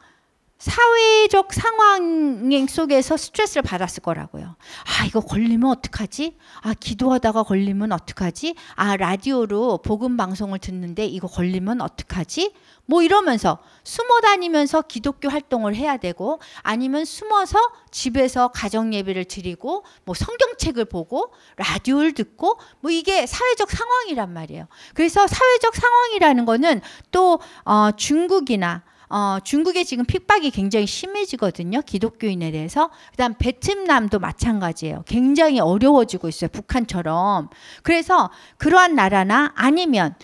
사회적 상황 속에서 스트레스를 받았을 거라고요. 이거 걸리면 어떡하지? 기도하다가 걸리면 어떡하지? 라디오로 복음 방송을 듣는데 이거 걸리면 어떡하지? 뭐 이러면서 숨어 다니면서 기독교 활동을 해야 되고, 아니면 숨어서 집에서 가정 예배를 드리고 뭐 성경책을 보고 라디오를 듣고, 뭐 이게 사회적 상황이란 말이에요. 그래서 사회적 상황이라는 거는 또 중국에 지금 핍박이 굉장히 심해지거든요. 기독교인에 대해서. 그다음 베트남도 마찬가지예요. 굉장히 어려워지고 있어요. 북한처럼. 그래서 그러한 나라나 아니면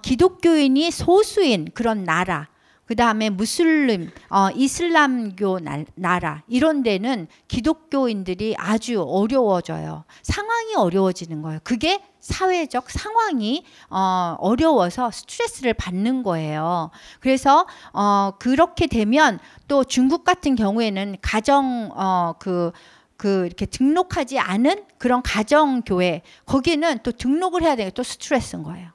기독교인이 소수인 그런 나라, 그 다음에 무슬림, 이슬람교 나라, 이런 데는 기독교인들이 아주 어려워져요. 상황이 어려워지는 거예요. 그게 사회적 상황이 어려워서 스트레스를 받는 거예요. 그래서 그렇게 되면 또 중국 같은 경우에는 가정 이렇게 등록하지 않은 그런 가정교회, 거기는 또 등록을 해야 되니까 또 스트레스인 거예요.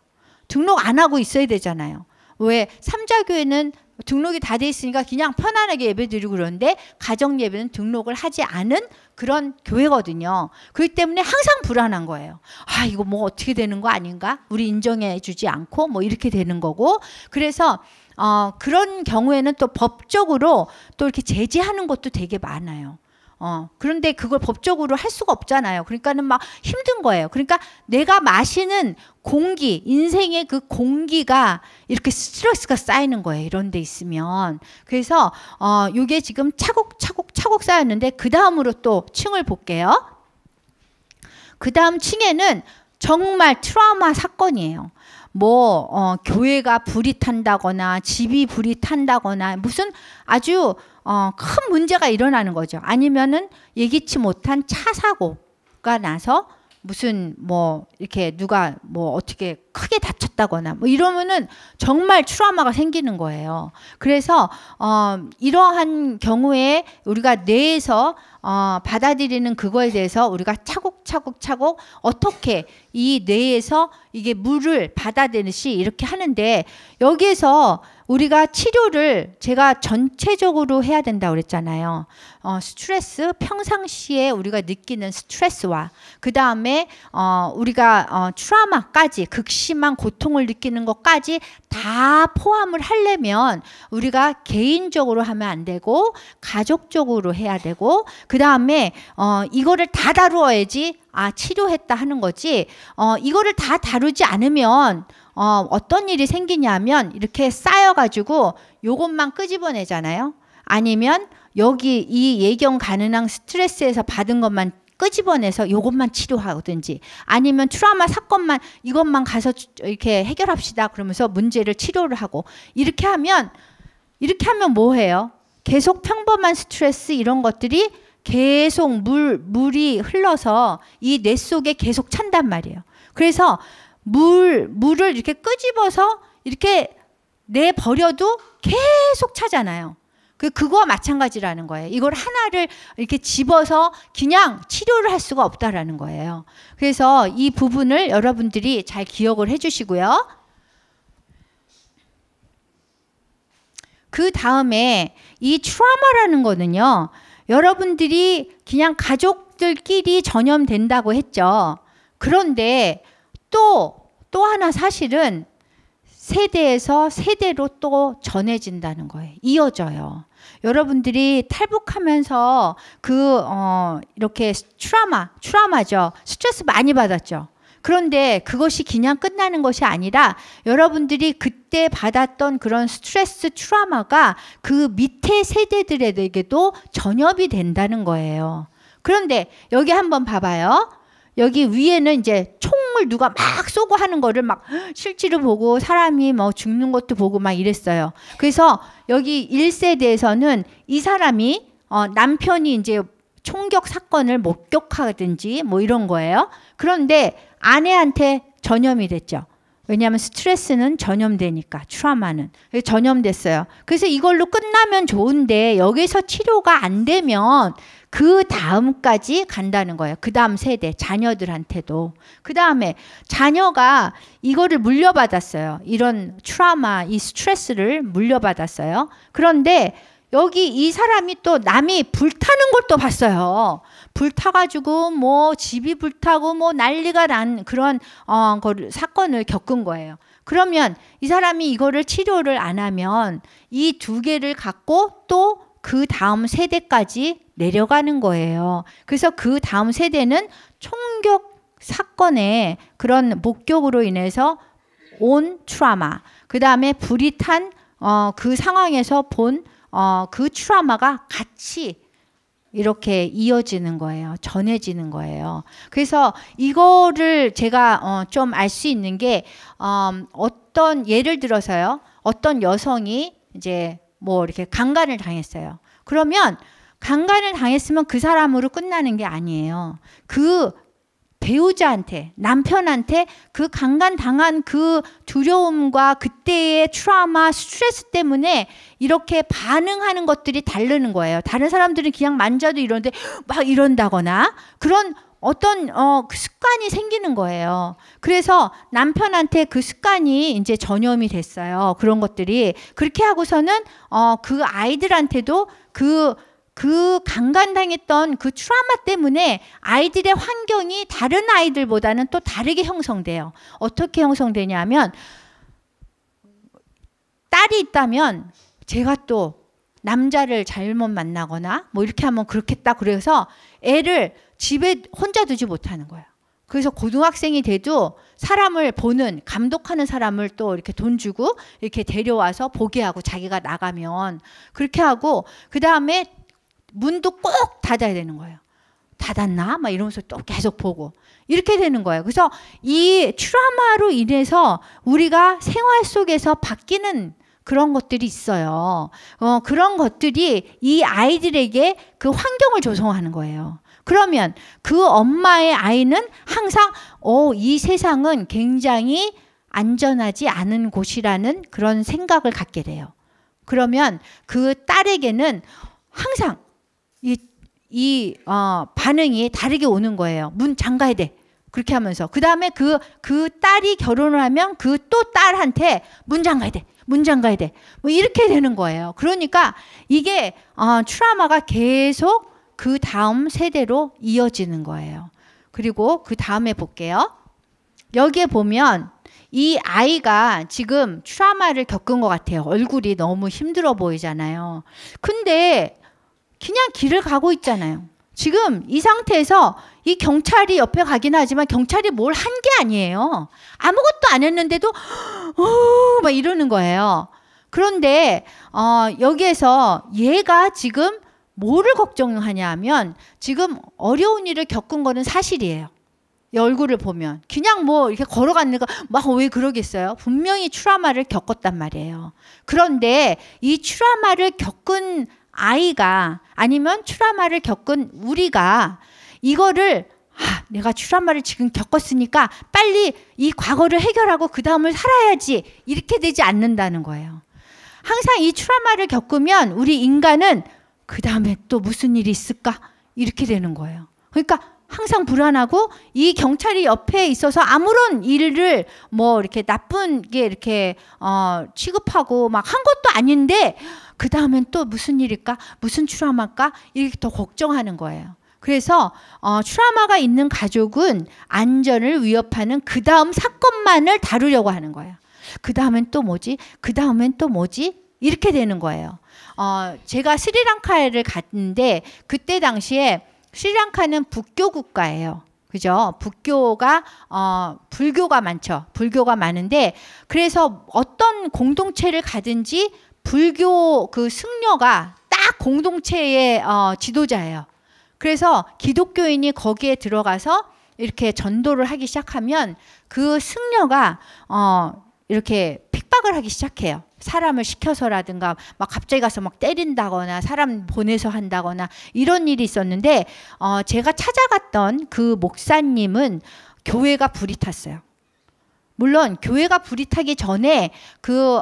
등록 안 하고 있어야 되잖아요. 왜? 삼자교회는 등록이 다 돼 있으니까 그냥 편안하게 예배 드리고, 그런데 가정 예배는 등록을 하지 않은 그런 교회거든요. 그렇기 때문에 항상 불안한 거예요. 이거 뭐 어떻게 되는 거 아닌가? 우리 인정해 주지 않고 뭐 이렇게 되는 거고. 그래서 그런 경우에는 또 법적으로 또 이렇게 제재하는 것도 되게 많아요. 그런데 그걸 법적으로 할 수가 없잖아요. 그러니까는 막 힘든 거예요. 그러니까 내가 마시는 공기, 인생의 그 공기가 이렇게 스트레스가 쌓이는 거예요. 이런 데 있으면. 그래서 요게 지금 차곡차곡 쌓였는데, 그 다음으로 또 층을 볼게요. 그 다음 층에는 정말 트라우마 사건이에요. 교회가 불이 탄다거나 집이 불이 탄다거나 무슨 아주 큰 문제가 일어나는 거죠. 아니면은 예기치 못한 차 사고가 나서 무슨 이렇게 누가 어떻게 크게 다쳤다거나 뭐 이러면은 정말 트라우마가 생기는 거예요. 그래서 이러한 경우에 우리가 뇌에서 받아들이는 그거에 대해서 우리가 차곡차곡 어떻게 이 뇌에서 이게 물을 받아들이듯이 이렇게 하는데, 여기에서 우리가 치료를 제가 전체적으로 해야 된다고 그랬잖아요. 스트레스, 평상시에 우리가 느끼는 스트레스와 그 다음에 우리가 트라우마까지, 극심한 고통을 느끼는 것까지 다 포함을 하려면 우리가 개인적으로 하면 안 되고 가족적으로 해야 되고, 그 다음에 이거를 다 다루어야지 치료했다 하는 거지. 이거를 다 다루지 않으면 어떤 일이 생기냐면, 이렇게 쌓여가지고 요것만 끄집어내잖아요. 아니면 여기 이 예경 가능한 스트레스에서 받은 것만 끄집어내서 요것만 치료하든지, 아니면 트라우마 사건만 이것만 가서 이렇게 해결합시다 그러면서 문제를 치료를 하고, 이렇게 하면 뭐해요? 계속 평범한 스트레스 이런 것들이 계속 물이 흘러서 이 뇌 속에 계속 찬단 말이에요. 그래서 물을 이렇게 끄집어서 이렇게 내버려도 계속 차잖아요. 그거와 마찬가지라는 거예요. 이걸 하나를 이렇게 집어서 그냥 치료를 할 수가 없다라는 거예요. 그래서 이 부분을 여러분들이 잘 기억을 해주시고요. 그 다음에 이 트라우마라는 거는요, 여러분들이 그냥 가족들끼리 전염된다고 했죠. 그런데 또 하나 사실은 세대에서 세대로 또 전해진다는 거예요. 이어져요. 여러분들이 탈북하면서 이렇게 트라우마죠. 스트레스 많이 받았죠. 그런데 그것이 그냥 끝나는 것이 아니라 여러분들이 그때 받았던 그런 스트레스 트라우마가 그 밑에 세대들에게도 전염이 된다는 거예요. 그런데 여기 한번 봐봐요. 여기 위에는 이제 총을 누가 막 쏘고 하는 거를 막 실제로 보고 사람이 뭐 죽는 것도 보고 막 이랬어요. 그래서 여기 1세대에서는 이 사람이 남편이 이제 총격 사건을 목격하든지 뭐 이런 거예요. 그런데 아내한테 전염이 됐죠. 왜냐하면 스트레스는 전염되니까, 트라우마는. 전염됐어요. 그래서 이걸로 끝나면 좋은데 여기서 치료가 안 되면 그 다음까지 간다는 거예요. 그 다음 세대, 자녀들한테도. 그 다음에 자녀가 이거를 물려받았어요. 이런 트라우마, 이 스트레스를 물려받았어요. 그런데 여기 이 사람이 또 남이 불타는 걸 또 봤어요. 불타가지고 뭐 집이 불타고 뭐 난리가 난 그런 사건을 겪은 거예요. 그러면 이 사람이 이거를 치료를 안 하면 이 두 개를 갖고 또 그 다음 세대까지 내려가는 거예요. 그래서 그 다음 세대는 총격 사건의 그런 목격으로 인해서 온 트라우마, 그 다음에 불이 탄 그 상황에서 본 그 트라우마가 같이 이렇게 이어지는 거예요. 전해지는 거예요. 그래서 이거를 제가 좀 알 수 있는 게 어떤 예를 들어서요. 어떤 여성이 이제 뭐 이렇게 강간을 당했어요. 그러면 강간을 당했으면 그 사람으로 끝나는 게 아니에요. 그 배우자한테, 남편한테 그 강간 당한 그 두려움과 그때의 트라우마, 스트레스 때문에 이렇게 반응하는 것들이 다르는 거예요. 다른 사람들은 그냥 만져도 이러는데 막 이런다거나 그런 어떤 그 습관이 생기는 거예요. 그래서 남편한테 그 습관이 이제 전염이 됐어요. 그런 것들이. 그렇게 하고서는 그 아이들한테도 그 강간당했던 그 트라우마 때문에 아이들의 환경이 다른 아이들보다는 또 다르게 형성돼요. 어떻게 형성되냐면 딸이 있다면 제가 또 남자를 잘못 만나거나 뭐 이렇게 하면 그렇겠다 그래서 애를 집에 혼자 두지 못하는 거예요. 그래서 고등학생이 돼도 사람을 보는, 감독하는 사람을 또 이렇게 돈 주고 이렇게 데려와서 보게 하고 자기가 나가면 그렇게 하고 그 다음에 문도 꼭 닫아야 되는 거예요. 닫았나? 막 이러면서 또 계속 보고 이렇게 되는 거예요. 그래서 이 트라우마로 인해서 우리가 생활 속에서 바뀌는 그런 것들이 있어요. 그런 것들이 이 아이들에게 그 환경을 조성하는 거예요. 그러면 그 엄마의 아이는 항상 이 세상은 굉장히 안전하지 않은 곳이라는 그런 생각을 갖게 돼요. 그러면 그 딸에게는 항상 이 반응이 다르게 오는 거예요. 문 잠가야 돼. 그렇게 하면서 그 다음에 그 딸이 결혼을 하면 그 또 딸한테 문 잠가야 돼. 문 잠가야 돼. 뭐 이렇게 되는 거예요. 그러니까 이게 트라우마가 계속 그 다음 세대로 이어지는 거예요. 그리고 그 다음에 볼게요. 여기에 보면 이 아이가 지금 트라우마를 겪은 것 같아요. 얼굴이 너무 힘들어 보이잖아요. 근데 그냥 길을 가고 있잖아요. 지금 이 상태에서 이 경찰이 옆에 가긴 하지만 경찰이 뭘 한 게 아니에요. 아무것도 안 했는데도 막 이러는 거예요. 그런데 여기에서 얘가 지금 뭐를 걱정하냐 하면 지금 어려운 일을 겪은 거는 사실이에요. 이 얼굴을 보면 그냥 뭐 이렇게 걸어가는 거 막 왜 그러겠어요? 분명히 트라우마를 겪었단 말이에요. 그런데 이 트라우마를 겪은 아이가 아니면 트라우마를 겪은 우리가 이거를 내가 트라우마를 지금 겪었으니까 빨리 이 과거를 해결하고 그 다음을 살아야지 이렇게 되지 않는다는 거예요. 항상 이 트라우마를 겪으면 우리 인간은 그 다음에 또 무슨 일이 있을까? 이렇게 되는 거예요. 그러니까 항상 불안하고 이 경찰이 옆에 있어서 아무런 일을 뭐 이렇게 나쁜게 이렇게 취급하고 막 한 것도 아닌데 그 다음엔 또 무슨 일일까? 무슨 트라우마일까? 이렇게 더 걱정하는 거예요. 그래서 트라우마가 있는 가족은 안전을 위협하는 그 다음 사건만을 다루려고 하는 거예요. 그 다음엔 또 뭐지? 그 다음엔 또 뭐지? 이렇게 되는 거예요. 제가 스리랑카를 갔는데 그때 당시에 스리랑카는 북교 국가예요. 그죠? 불교가 많죠. 불교가 많은데 그래서 어떤 공동체를 가든지 불교 그 승려가 딱 공동체의 지도자예요. 그래서 기독교인이 거기에 들어가서 이렇게 전도를 하기 시작하면 그 승려가 이렇게 핍박을 하기 시작해요. 사람을 시켜서라든가 막 갑자기 가서 막 때린다거나 사람 보내서 한다거나 이런 일이 있었는데 제가 찾아갔던 그 목사님은 교회가 불이 탔어요. 물론 교회가 불이 타기 전에 그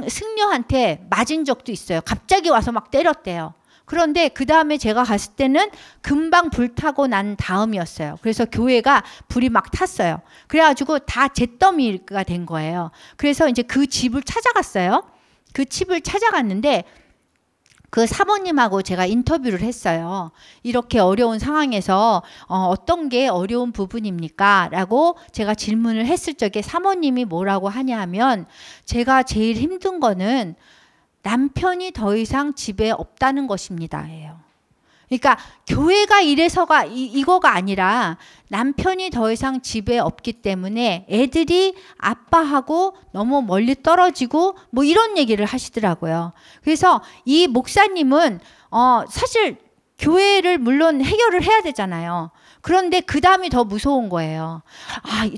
승려한테 맞은 적도 있어요. 갑자기 와서 막 때렸대요. 그런데 그 다음에 제가 갔을 때는 금방 불타고 난 다음이었어요. 그래서 교회가 불이 막 탔어요. 그래가지고 다 잿더미가 된 거예요. 그래서 이제 그 집을 찾아갔어요. 그 집을 찾아갔는데 그 사모님하고 제가 인터뷰를 했어요. 이렇게 어려운 상황에서 어떤 게 어려운 부분입니까? 라고 제가 질문을 했을 적에 사모님이 뭐라고 하냐 하면 제가 제일 힘든 거는 남편이 더 이상 집에 없다는 것입니다. 예요. 그러니까 교회가 이래서가 이거가 아니라 남편이 더 이상 집에 없기 때문에 애들이 아빠하고 너무 멀리 떨어지고 뭐 이런 얘기를 하시더라고요. 그래서 이 목사님은 사실 교회를 물론 해결을 해야 되잖아요. 그런데 그 다음이 더 무서운 거예요.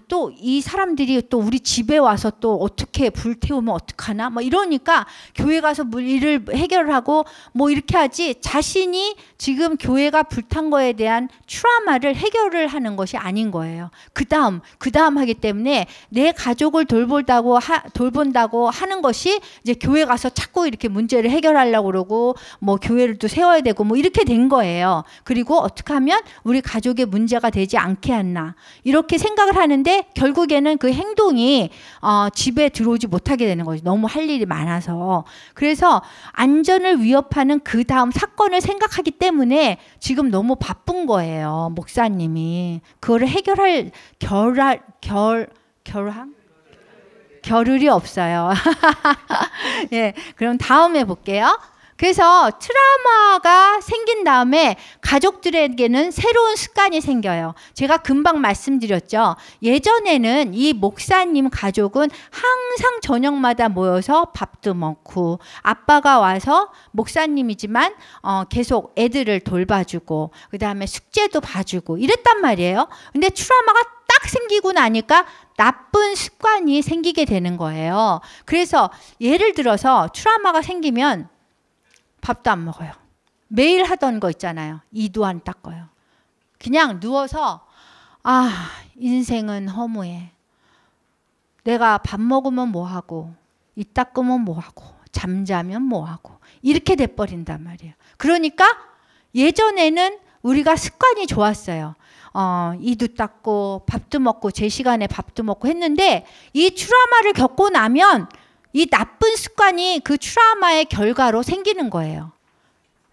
또 이 사람들이 또 우리 집에 와서 또 어떻게 불태우면 어떡하나? 뭐 이러니까 교회 가서 일을 해결하고 뭐 이렇게 하지 자신이 지금 교회가 불탄 거에 대한 트라우마를 해결을 하는 것이 아닌 거예요. 그 다음 하기 때문에 내 가족을 돌본다고 하는 것이 이제 교회 가서 자꾸 이렇게 문제를 해결하려고 그러고 뭐 교회를 또 세워야 되고 뭐 이렇게 된 거예요. 그리고 어떻게 하면 우리 가족의 문제가 되지 않게 했나 이렇게 생각을 하는데 결국에는 그 행동이 집에 들어오지 못하게 되는 거죠. 너무 할 일이 많아서. 그래서 안전을 위협하는 그 다음 사건을 생각하기 때문에 지금 너무 바쁜 거예요. 목사님이. 그거를 해결할 겨를이 없어요. 예, 그럼 다음에 볼게요. 그래서 트라우마가 생긴 다음에 가족들에게는 새로운 습관이 생겨요. 제가 금방 말씀드렸죠. 예전에는 이 목사님 가족은 항상 저녁마다 모여서 밥도 먹고 아빠가 와서 목사님이지만 계속 애들을 돌봐주고 그 다음에 숙제도 봐주고 이랬단 말이에요. 근데 트라우마가 딱 생기고 나니까 나쁜 습관이 생기게 되는 거예요. 그래서 예를 들어서 트라우마가 생기면 밥도 안 먹어요. 매일 하던 거 있잖아요. 이도 안 닦아요. 그냥 누워서 인생은 허무해. 내가 밥 먹으면 뭐하고 이 닦으면 뭐하고 잠자면 뭐하고 이렇게 돼버린단 말이에요. 그러니까 예전에는 우리가 습관이 좋았어요. 이도 닦고 밥도 먹고 제 시간에 밥도 먹고 했는데 이 트라우마를 겪고 나면 이 나쁜 습관이 그 트라우마의 결과로 생기는 거예요.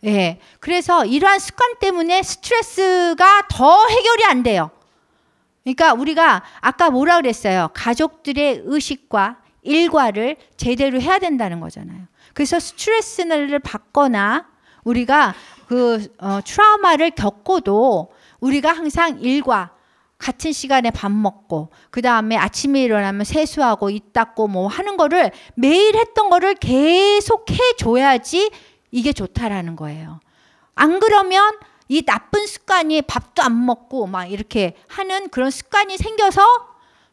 예. 그래서 이러한 습관 때문에 스트레스가 더 해결이 안 돼요. 그러니까 우리가 아까 뭐라 그랬어요? 가족들의 의식과 일과를 제대로 해야 된다는 거잖아요. 그래서 스트레스를 받거나 우리가 그 트라우마를 겪고도 우리가 항상 일과 같은 시간에 밥 먹고 그 다음에 아침에 일어나면 세수하고 입 닦고 뭐 하는 거를 매일 했던 거를 계속 해줘야지 이게 좋다라는 거예요. 안 그러면 이 나쁜 습관이 밥도 안 먹고 막 이렇게 하는 그런 습관이 생겨서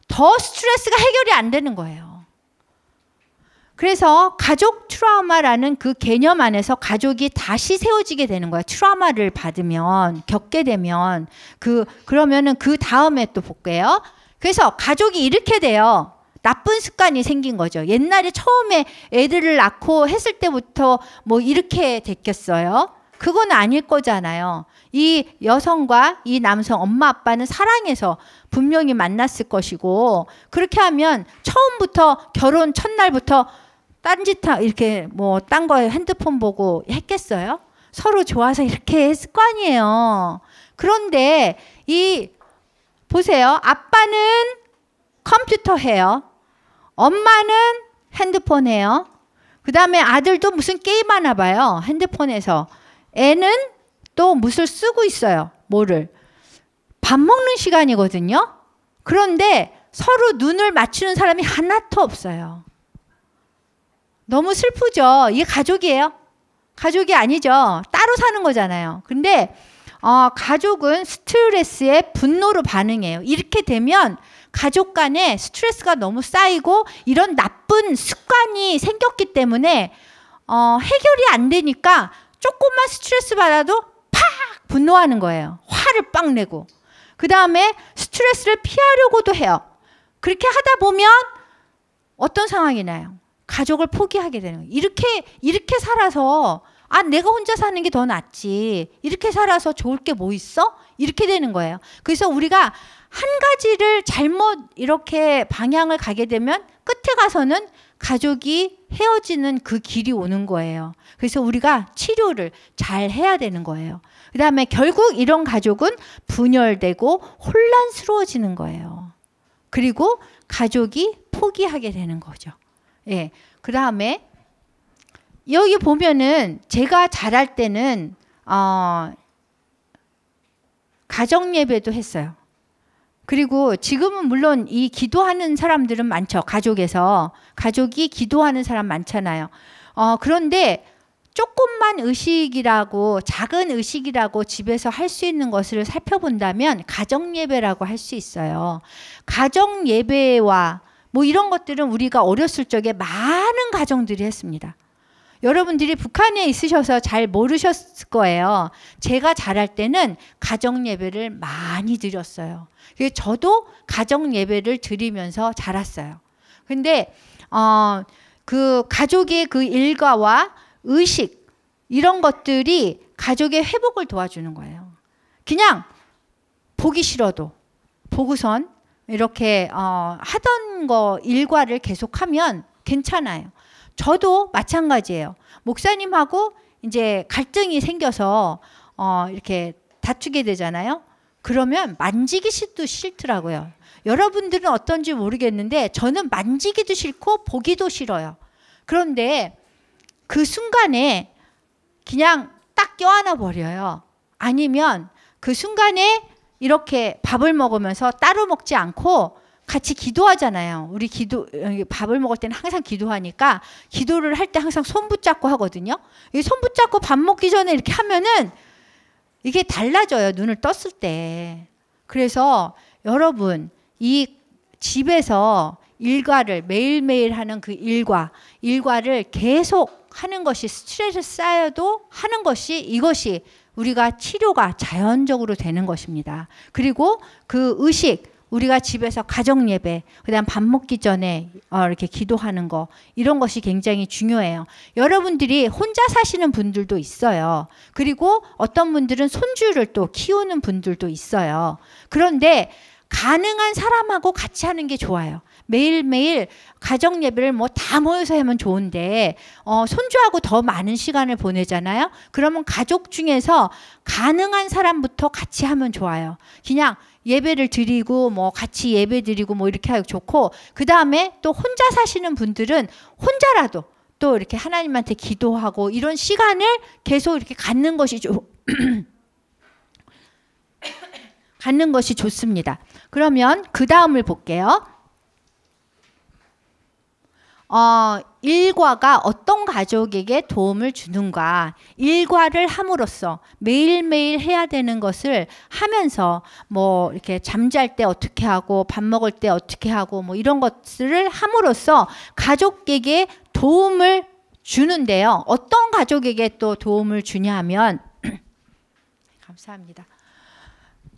더 스트레스가 해결이 안 되는 거예요. 그래서 가족 트라우마라는 그 개념 안에서 가족이 다시 세워지게 되는 거예요. 트라우마를 받으면, 겪게 되면. 그러면은 그 다음에 또 볼게요. 그래서 가족이 이렇게 돼요. 나쁜 습관이 생긴 거죠. 옛날에 처음에 애들을 낳고 했을 때부터 뭐 이렇게 됐겠어요? 그건 아닐 거잖아요. 이 여성과 이 남성, 엄마, 아빠는 사랑해서 분명히 만났을 것이고, 그렇게 하면 처음부터 결혼 첫날부터 딴짓 이렇게 뭐 딴 거에 핸드폰 보고 했겠어요? 서로 좋아서 이렇게 습관이에요. 그런데 보세요. 아빠는 컴퓨터 해요. 엄마는 핸드폰 해요. 그 다음에 아들도 무슨 게임 하나 봐요. 핸드폰에서. 애는 또 무엇을 쓰고 있어요. 뭐를. 밥 먹는 시간이거든요. 그런데 서로 눈을 맞추는 사람이 하나도 없어요. 너무 슬프죠. 이게 가족이에요? 가족이 아니죠. 따로 사는 거잖아요. 근데 가족은 스트레스에 분노로 반응해요. 이렇게 되면 가족 간에 스트레스가 너무 쌓이고 이런 나쁜 습관이 생겼기 때문에 해결이 안 되니까 조금만 스트레스 받아도 팍 분노하는 거예요. 화를 빡 내고. 그 다음에 스트레스를 피하려고도 해요. 그렇게 하다 보면 어떤 상황이 나요? 가족을 포기하게 되는 거예요. 이렇게 살아서 내가 혼자 사는 게 더 낫지. 이렇게 살아서 좋을 게 뭐 있어? 이렇게 되는 거예요. 그래서 우리가 한 가지를 잘못 이렇게 방향을 가게 되면 끝에 가서는 가족이 헤어지는 그 길이 오는 거예요. 그래서 우리가 치료를 잘 해야 되는 거예요. 그 다음에 결국 이런 가족은 분열되고 혼란스러워지는 거예요. 그리고 가족이 포기하게 되는 거죠. 예. 그 다음에 여기 보면은 제가 자랄 때는 가정 예배도 했어요. 그리고 지금은 물론 이 기도하는 사람들은 많죠. 가족이 기도하는 사람 많잖아요. 그런데 조금만 의식이라고, 작은 의식이라고 집에서 할 수 있는 것을 살펴본다면 가정 예배라고 할 수 있어요. 가정 예배와 뭐 이런 것들은 우리가 어렸을 적에 많은 가정들이 했습니다. 여러분들이 북한에 있으셔서 잘 모르셨을 거예요. 제가 자랄 때는 가정 예배를 많이 드렸어요. 저도 가정 예배를 드리면서 자랐어요. 근데 그 가족의 그 일과와 의식 이런 것들이 가족의 회복을 도와주는 거예요. 그냥 보기 싫어도 보고선 이렇게 하던 거 일과를 계속하면 괜찮아요. 저도 마찬가지예요. 목사님하고 이제 갈등이 생겨서 이렇게 다투게 되잖아요. 그러면 만지기도 싫더라고요. 여러분들은 어떤지 모르겠는데 저는 만지기도 싫고 보기도 싫어요. 그런데 그 순간에 그냥 딱 껴안아 버려요. 아니면 그 순간에 이렇게 밥을 먹으면서 따로 먹지 않고 같이 기도하잖아요. 우리 밥을 먹을 때는 항상 기도하니까 기도를 할 때 항상 손 붙잡고 하거든요. 이 손 붙잡고 밥 먹기 전에 이렇게 하면은 이게 달라져요. 눈을 떴을 때. 그래서 여러분 이 집에서 일과를 매일매일 하는 그 일과를 계속 하는 것이 스트레스 쌓여도 하는 것이 이것이 우리가 치료가 자연적으로 되는 것입니다. 그리고 그 의식 우리가 집에서 가정 예배, 그다음 밥 먹기 전에 이렇게 기도하는 거 이런 것이 굉장히 중요해요. 여러분들이 혼자 사시는 분들도 있어요. 그리고 어떤 분들은 손주를 또 키우는 분들도 있어요. 그런데 가능한 사람하고 같이 하는 게 좋아요. 매일매일 가정 예배를 뭐 다 모여서 하면 좋은데 손주하고 더 많은 시간을 보내잖아요. 그러면 가족 중에서 가능한 사람부터 같이 하면 좋아요. 그냥 예배를 드리고 뭐 같이 예배 드리고 뭐 이렇게 하고 좋고, 그 다음에 또 혼자 사시는 분들은 혼자라도 또 이렇게 하나님한테 기도하고 이런 시간을 계속 이렇게 갖는 것이 갖는 것이 좋습니다. 그러면 그 다음을 볼게요. 일과가 어떤 가족에게 도움을 주는가. 일과를 함으로써 매일매일 해야 되는 것을 하면서 뭐 이렇게 잠잘 때 어떻게 하고 밥 먹을 때 어떻게 하고 뭐 이런 것들을 함으로써 가족에게 도움을 주는데요. 어떤 가족에게 또 도움을 주냐 하면 감사합니다.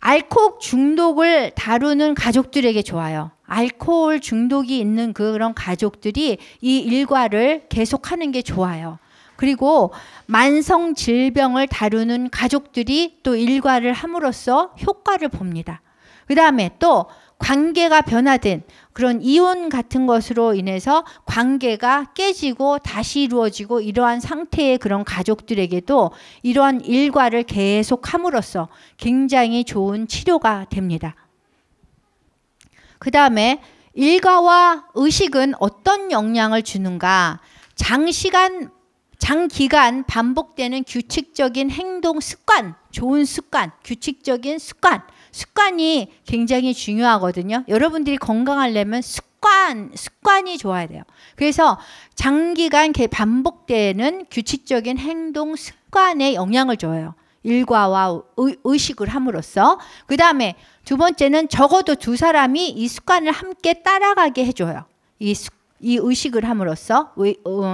알코올 중독을 다루는 가족들에게 좋아요. 알코올 중독이 있는 그런 가족들이 이 일과를 계속하는 게 좋아요. 그리고 만성 질병을 다루는 가족들이 또 일과를 함으로써 효과를 봅니다. 그 다음에 또 관계가 변화된 그런 이혼 같은 것으로 인해서 관계가 깨지고 다시 이루어지고 이러한 상태의 그런 가족들에게도 이러한 일과를 계속 함으로써 굉장히 좋은 치료가 됩니다. 그 다음에 일과와 의식은 어떤 영향을 주는가? 장기간 반복되는 규칙적인 행동 습관, 좋은 습관, 규칙적인 습관, 습관이 굉장히 중요하거든요. 여러분들이 건강하려면 습관이 좋아야 돼요. 그래서 장기간 반복되는 규칙적인 행동 습관에 영향을 줘요. 일과와 의식을 함으로써. 그 다음에 두 번째는 적어도 두 사람이 이 습관을 함께 따라가게 해줘요. 이 의식을 함으로써,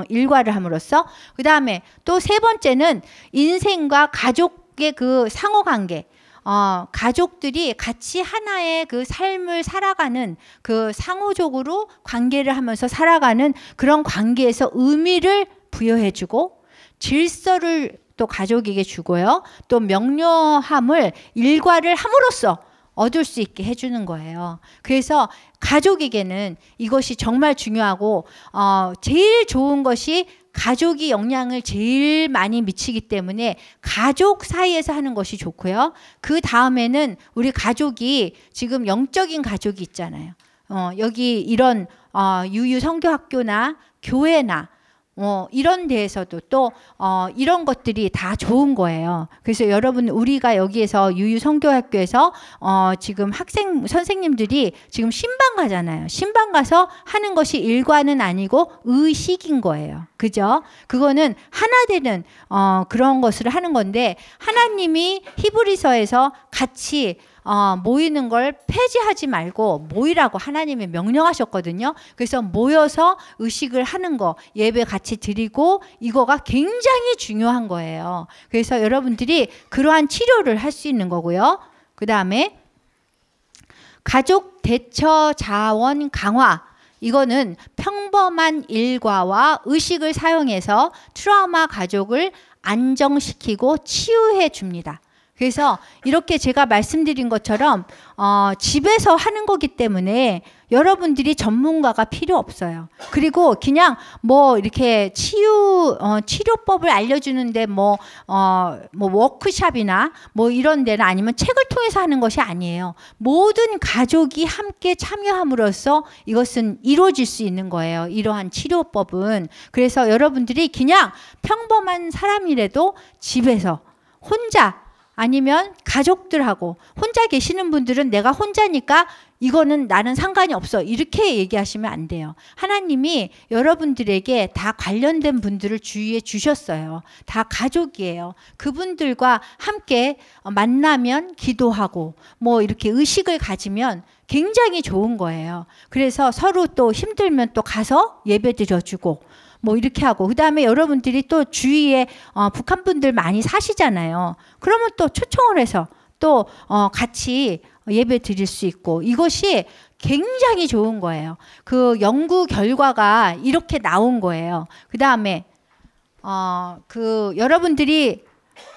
일과를 함으로써. 그 다음에 또 세 번째는 인생과 가족의 그 상호관계. 가족들이 같이 하나의 그 삶을 살아가는 그 상호적으로 관계를 하면서 살아가는 그런 관계에서 의미를 부여해주고 질서를 또 가족에게 주고요. 또 명료함을 일과를 함으로써 얻을 수 있게 해주는 거예요. 그래서 가족에게는 이것이 정말 중요하고 제일 좋은 것이 가족이 영향을 제일 많이 미치기 때문에 가족 사이에서 하는 것이 좋고요. 그 다음에는 우리 가족이 지금 영적인 가족이 있잖아요. 여기 이런 유유 성교학교나 교회나 이런 데에서도 또 이런 것들이 다 좋은 거예요. 그래서 여러분 우리가 여기에서 유유 성교학교에서 지금 선생님들이 지금 신방 가잖아요. 신방 가서 하는 것이 일과는 아니고 의식인 거예요. 그죠? 그거는 하나 되는 그런 것을 하는 건데 하나님이 히브리서에서 같이 모이는 걸 폐지하지 말고 모이라고 하나님이 명령하셨거든요. 그래서 모여서 의식을 하는 거, 예배 같이 드리고 이거가 굉장히 중요한 거예요. 그래서 여러분들이 그러한 치료를 할 수 있는 거고요. 그 다음에 가족 대처 자원 강화. 이거는 평범한 일과와 의식을 사용해서 트라우마 가족을 안정시키고 치유해 줍니다. 그래서 이렇게 제가 말씀드린 것처럼 집에서 하는 거기 때문에 여러분들이 전문가가 필요 없어요. 그리고 그냥 뭐 이렇게 치료법을 알려주는데 뭐 워크샵이나 뭐 이런 데는 아니면 책을 통해서 하는 것이 아니에요. 모든 가족이 함께 참여함으로써 이것은 이루어질 수 있는 거예요. 이러한 치료법은. 그래서 여러분들이 그냥 평범한 사람이라도 집에서 혼자 아니면 가족들하고 혼자 계시는 분들은 내가 혼자니까 이거는 나는 상관이 없어 이렇게 얘기하시면 안 돼요. 하나님이 여러분들에게 다 관련된 분들을 주위에 주셨어요. 다 가족이에요. 그분들과 함께 만나면 기도하고 뭐 이렇게 의식을 가지면 굉장히 좋은 거예요. 그래서 서로 또 힘들면 또 가서 예배 드려주고 뭐 이렇게 하고 그 다음에 여러분들이 또 주위에 북한 분들 많이 사시잖아요. 그러면 또 초청을 해서 또 같이 예배 드릴 수 있고 이것이 굉장히 좋은 거예요. 그 연구 결과가 이렇게 나온 거예요. 그 다음에 여러분들이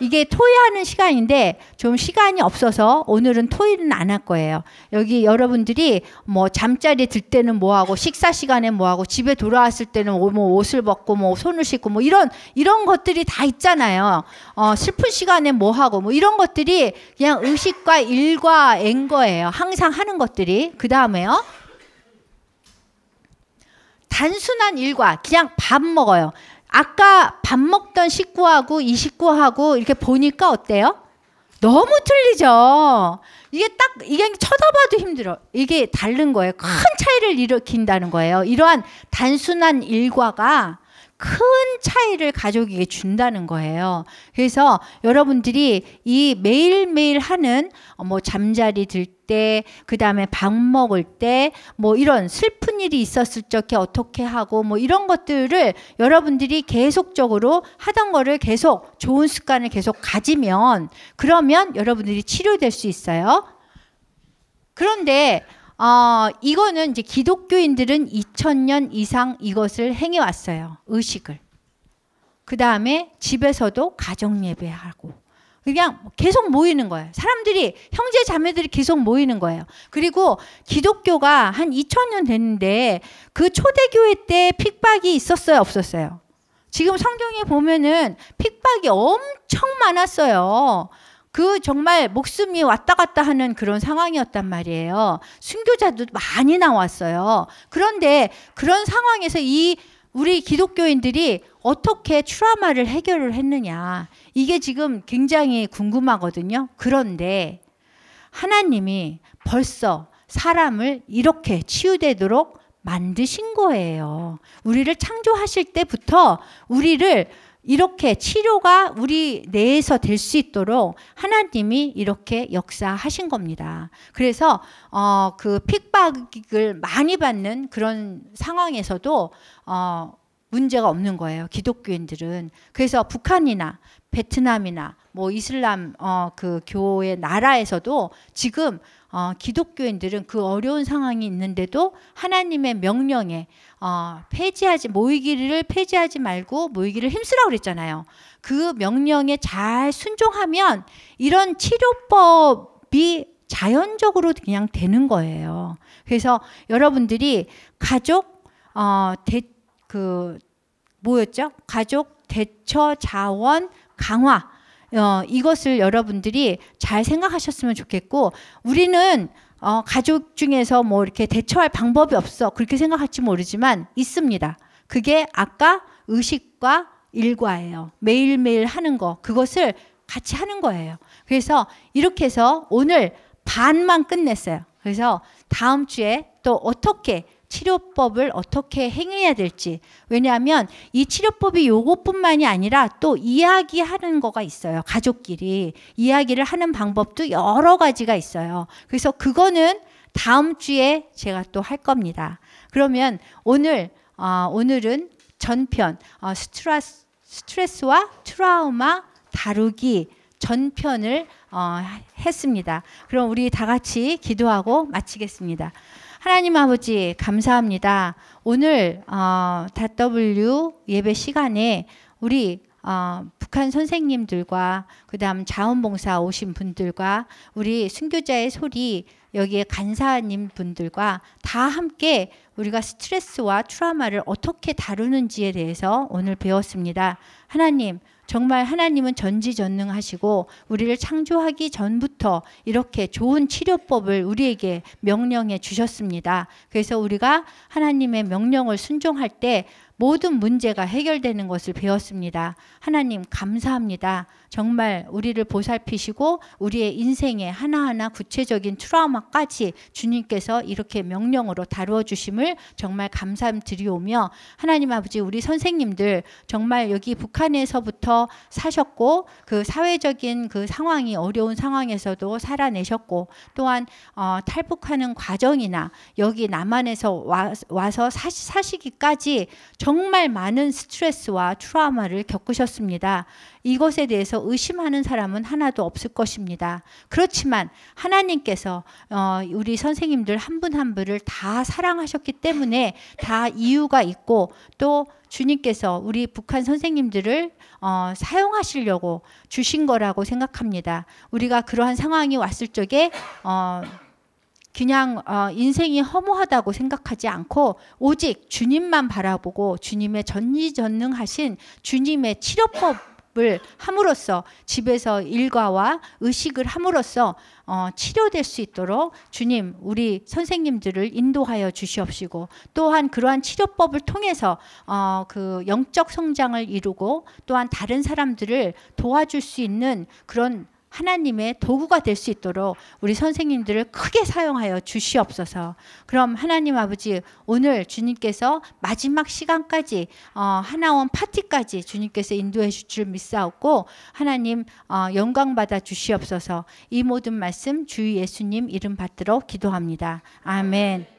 이게 토의하는 시간인데 좀 시간이 없어서 오늘은 토의는 안 할 거예요. 여기 여러분들이 뭐 잠자리 들 때는 뭐 하고 식사 시간에 뭐 하고 집에 돌아왔을 때는 뭐 옷을 벗고 뭐 손을 씻고 뭐 이런 것들이 다 있잖아요. 슬픈 시간에 뭐 하고 뭐 이런 것들이 그냥 의식과 일과인 거예요. 항상 하는 것들이. 그 다음에요. 단순한 일과 그냥 밥 먹어요. 아까 밥 먹던 식구하고 이 식구하고 이렇게 보니까 어때요? 너무 틀리죠. 이게 쳐다봐도 힘들어. 이게 다른 거예요. 큰 차이를 일으킨다는 거예요. 이러한 단순한 일과가 큰 차이를 가족에게 준다는 거예요. 그래서 여러분들이 이 매일매일 하는 뭐 잠자리 들 때, 그 다음에 밥 먹을 때, 뭐 이런 슬픈 일이 있었을 적에 어떻게 하고 뭐 이런 것들을 여러분들이 계속적으로 하던 거를 계속 좋은 습관을 계속 가지면 그러면 여러분들이 치료될 수 있어요. 그런데 이거는 이제 기독교인들은 2000년 이상 이것을 행해왔어요. 의식을. 그 다음에 집에서도 가정 예배하고 그냥 계속 모이는 거예요. 사람들이 형제 자매들이 계속 모이는 거예요. 그리고 기독교가 한 2000년 됐는데 그 초대교회 때 핍박이 있었어요? 없었어요? 지금 성경에 보면은 핍박이 엄청 많았어요. 그 정말 목숨이 왔다 갔다 하는 그런 상황이었단 말이에요. 순교자도 많이 나왔어요. 그런데 그런 상황에서 우리 기독교인들이 어떻게 트라우마를 해결을 했느냐. 이게 지금 굉장히 궁금하거든요. 그런데 하나님이 벌써 사람을 이렇게 치유되도록 만드신 거예요. 우리를 창조하실 때부터 우리를 이렇게 치료가 우리 내에서 될 수 있도록 하나님이 이렇게 역사하신 겁니다. 그래서 그 핍박을 많이 받는 그런 상황에서도 문제가 없는 거예요. 기독교인들은. 그래서 북한이나 베트남이나 뭐 이슬람 그 교회 나라에서도 지금 기독교인들은 그 어려운 상황이 있는데도 하나님의 명령에 모이기를 폐지하지 말고 모이기를 힘쓰라고 그랬잖아요. 그 명령에 잘 순종하면 이런 치료법이 자연적으로 그냥 되는 거예요. 그래서 여러분들이 가족 가족 대처 자원 강화 이것을 여러분들이 잘 생각하셨으면 좋겠고, 우리는 가족 중에서 뭐 이렇게 대처할 방법이 없어 그렇게 생각할지 모르지만 있습니다. 그게 아까 의식과 일과예요. 매일매일 하는 거, 그것을 같이 하는 거예요. 그래서 이렇게 해서 오늘 반만 끝냈어요. 그래서 다음 주에 또 어떻게 치료법을 어떻게 행해야 될지, 왜냐하면 이 치료법이 요것뿐만이 아니라 또 이야기하는 거가 있어요. 가족끼리 이야기를 하는 방법도 여러 가지가 있어요. 그래서 그거는 다음 주에 제가 또 할 겁니다. 그러면 오늘은 전편 스트레스와 트라우마 다루기 전편을 했습니다. 그럼 우리 다 같이 기도하고 마치겠습니다. 하나님 아버지 감사합니다. 오늘 W 예배 시간에 우리 북한 선생님들과 그다음 자원봉사 오신 분들과 우리 순교자의 소리 여기에 간사님 분들과 다 함께 우리가 스트레스와 트라우마를 어떻게 다루는지에 대해서 오늘 배웠습니다. 하나님, 정말 하나님은 전지전능하시고 우리를 창조하기 전부터 이렇게 좋은 치료법을 우리에게 명령해 주셨습니다. 그래서 우리가 하나님의 명령을 순종할 때 모든 문제가 해결되는 것을 배웠습니다. 하나님 감사합니다. 정말 우리를 보살피시고 우리의 인생의 하나하나 구체적인 트라우마까지 주님께서 이렇게 명령으로 다루어 주심을 정말 감사드리오며, 하나님 아버지 우리 선생님들 정말 여기 북한에서부터 사셨고 그 사회적인 그 상황이 어려운 상황에서도 살아내셨고, 또한 탈북하는 과정이나 여기 남한에서 와서 사시기까지 정말 많은 스트레스와 트라우마를 겪으셨습니다. 이것에 대해서 의심하는 사람은 하나도 없을 것입니다. 그렇지만 하나님께서 우리 선생님들 한 분 한 분을 다 사랑하셨기 때문에 다 이유가 있고, 또 주님께서 우리 북한 선생님들을 사용하시려고 주신 거라고 생각합니다. 우리가 그러한 상황이 왔을 적에 그냥 인생이 허무하다고 생각하지 않고 오직 주님만 바라보고 주님의 전지전능하신 주님의 치료법을 함으로써 집에서 일과와 의식을 함으로써 치료될 수 있도록 주님 우리 선생님들을 인도하여 주시옵시고, 또한 그러한 치료법을 통해서 그 영적 성장을 이루고 또한 다른 사람들을 도와줄 수 있는 그런 하나님의 도구가 될 수 있도록 우리 선생님들을 크게 사용하여 주시옵소서. 그럼 하나님 아버지 오늘 주님께서 마지막 시간까지 하나원 파티까지 주님께서 인도해 주실 줄 믿사옵고, 하나님 영광 받아 주시옵소서. 이 모든 말씀 주 예수님 이름 받들어 기도합니다. 아멘.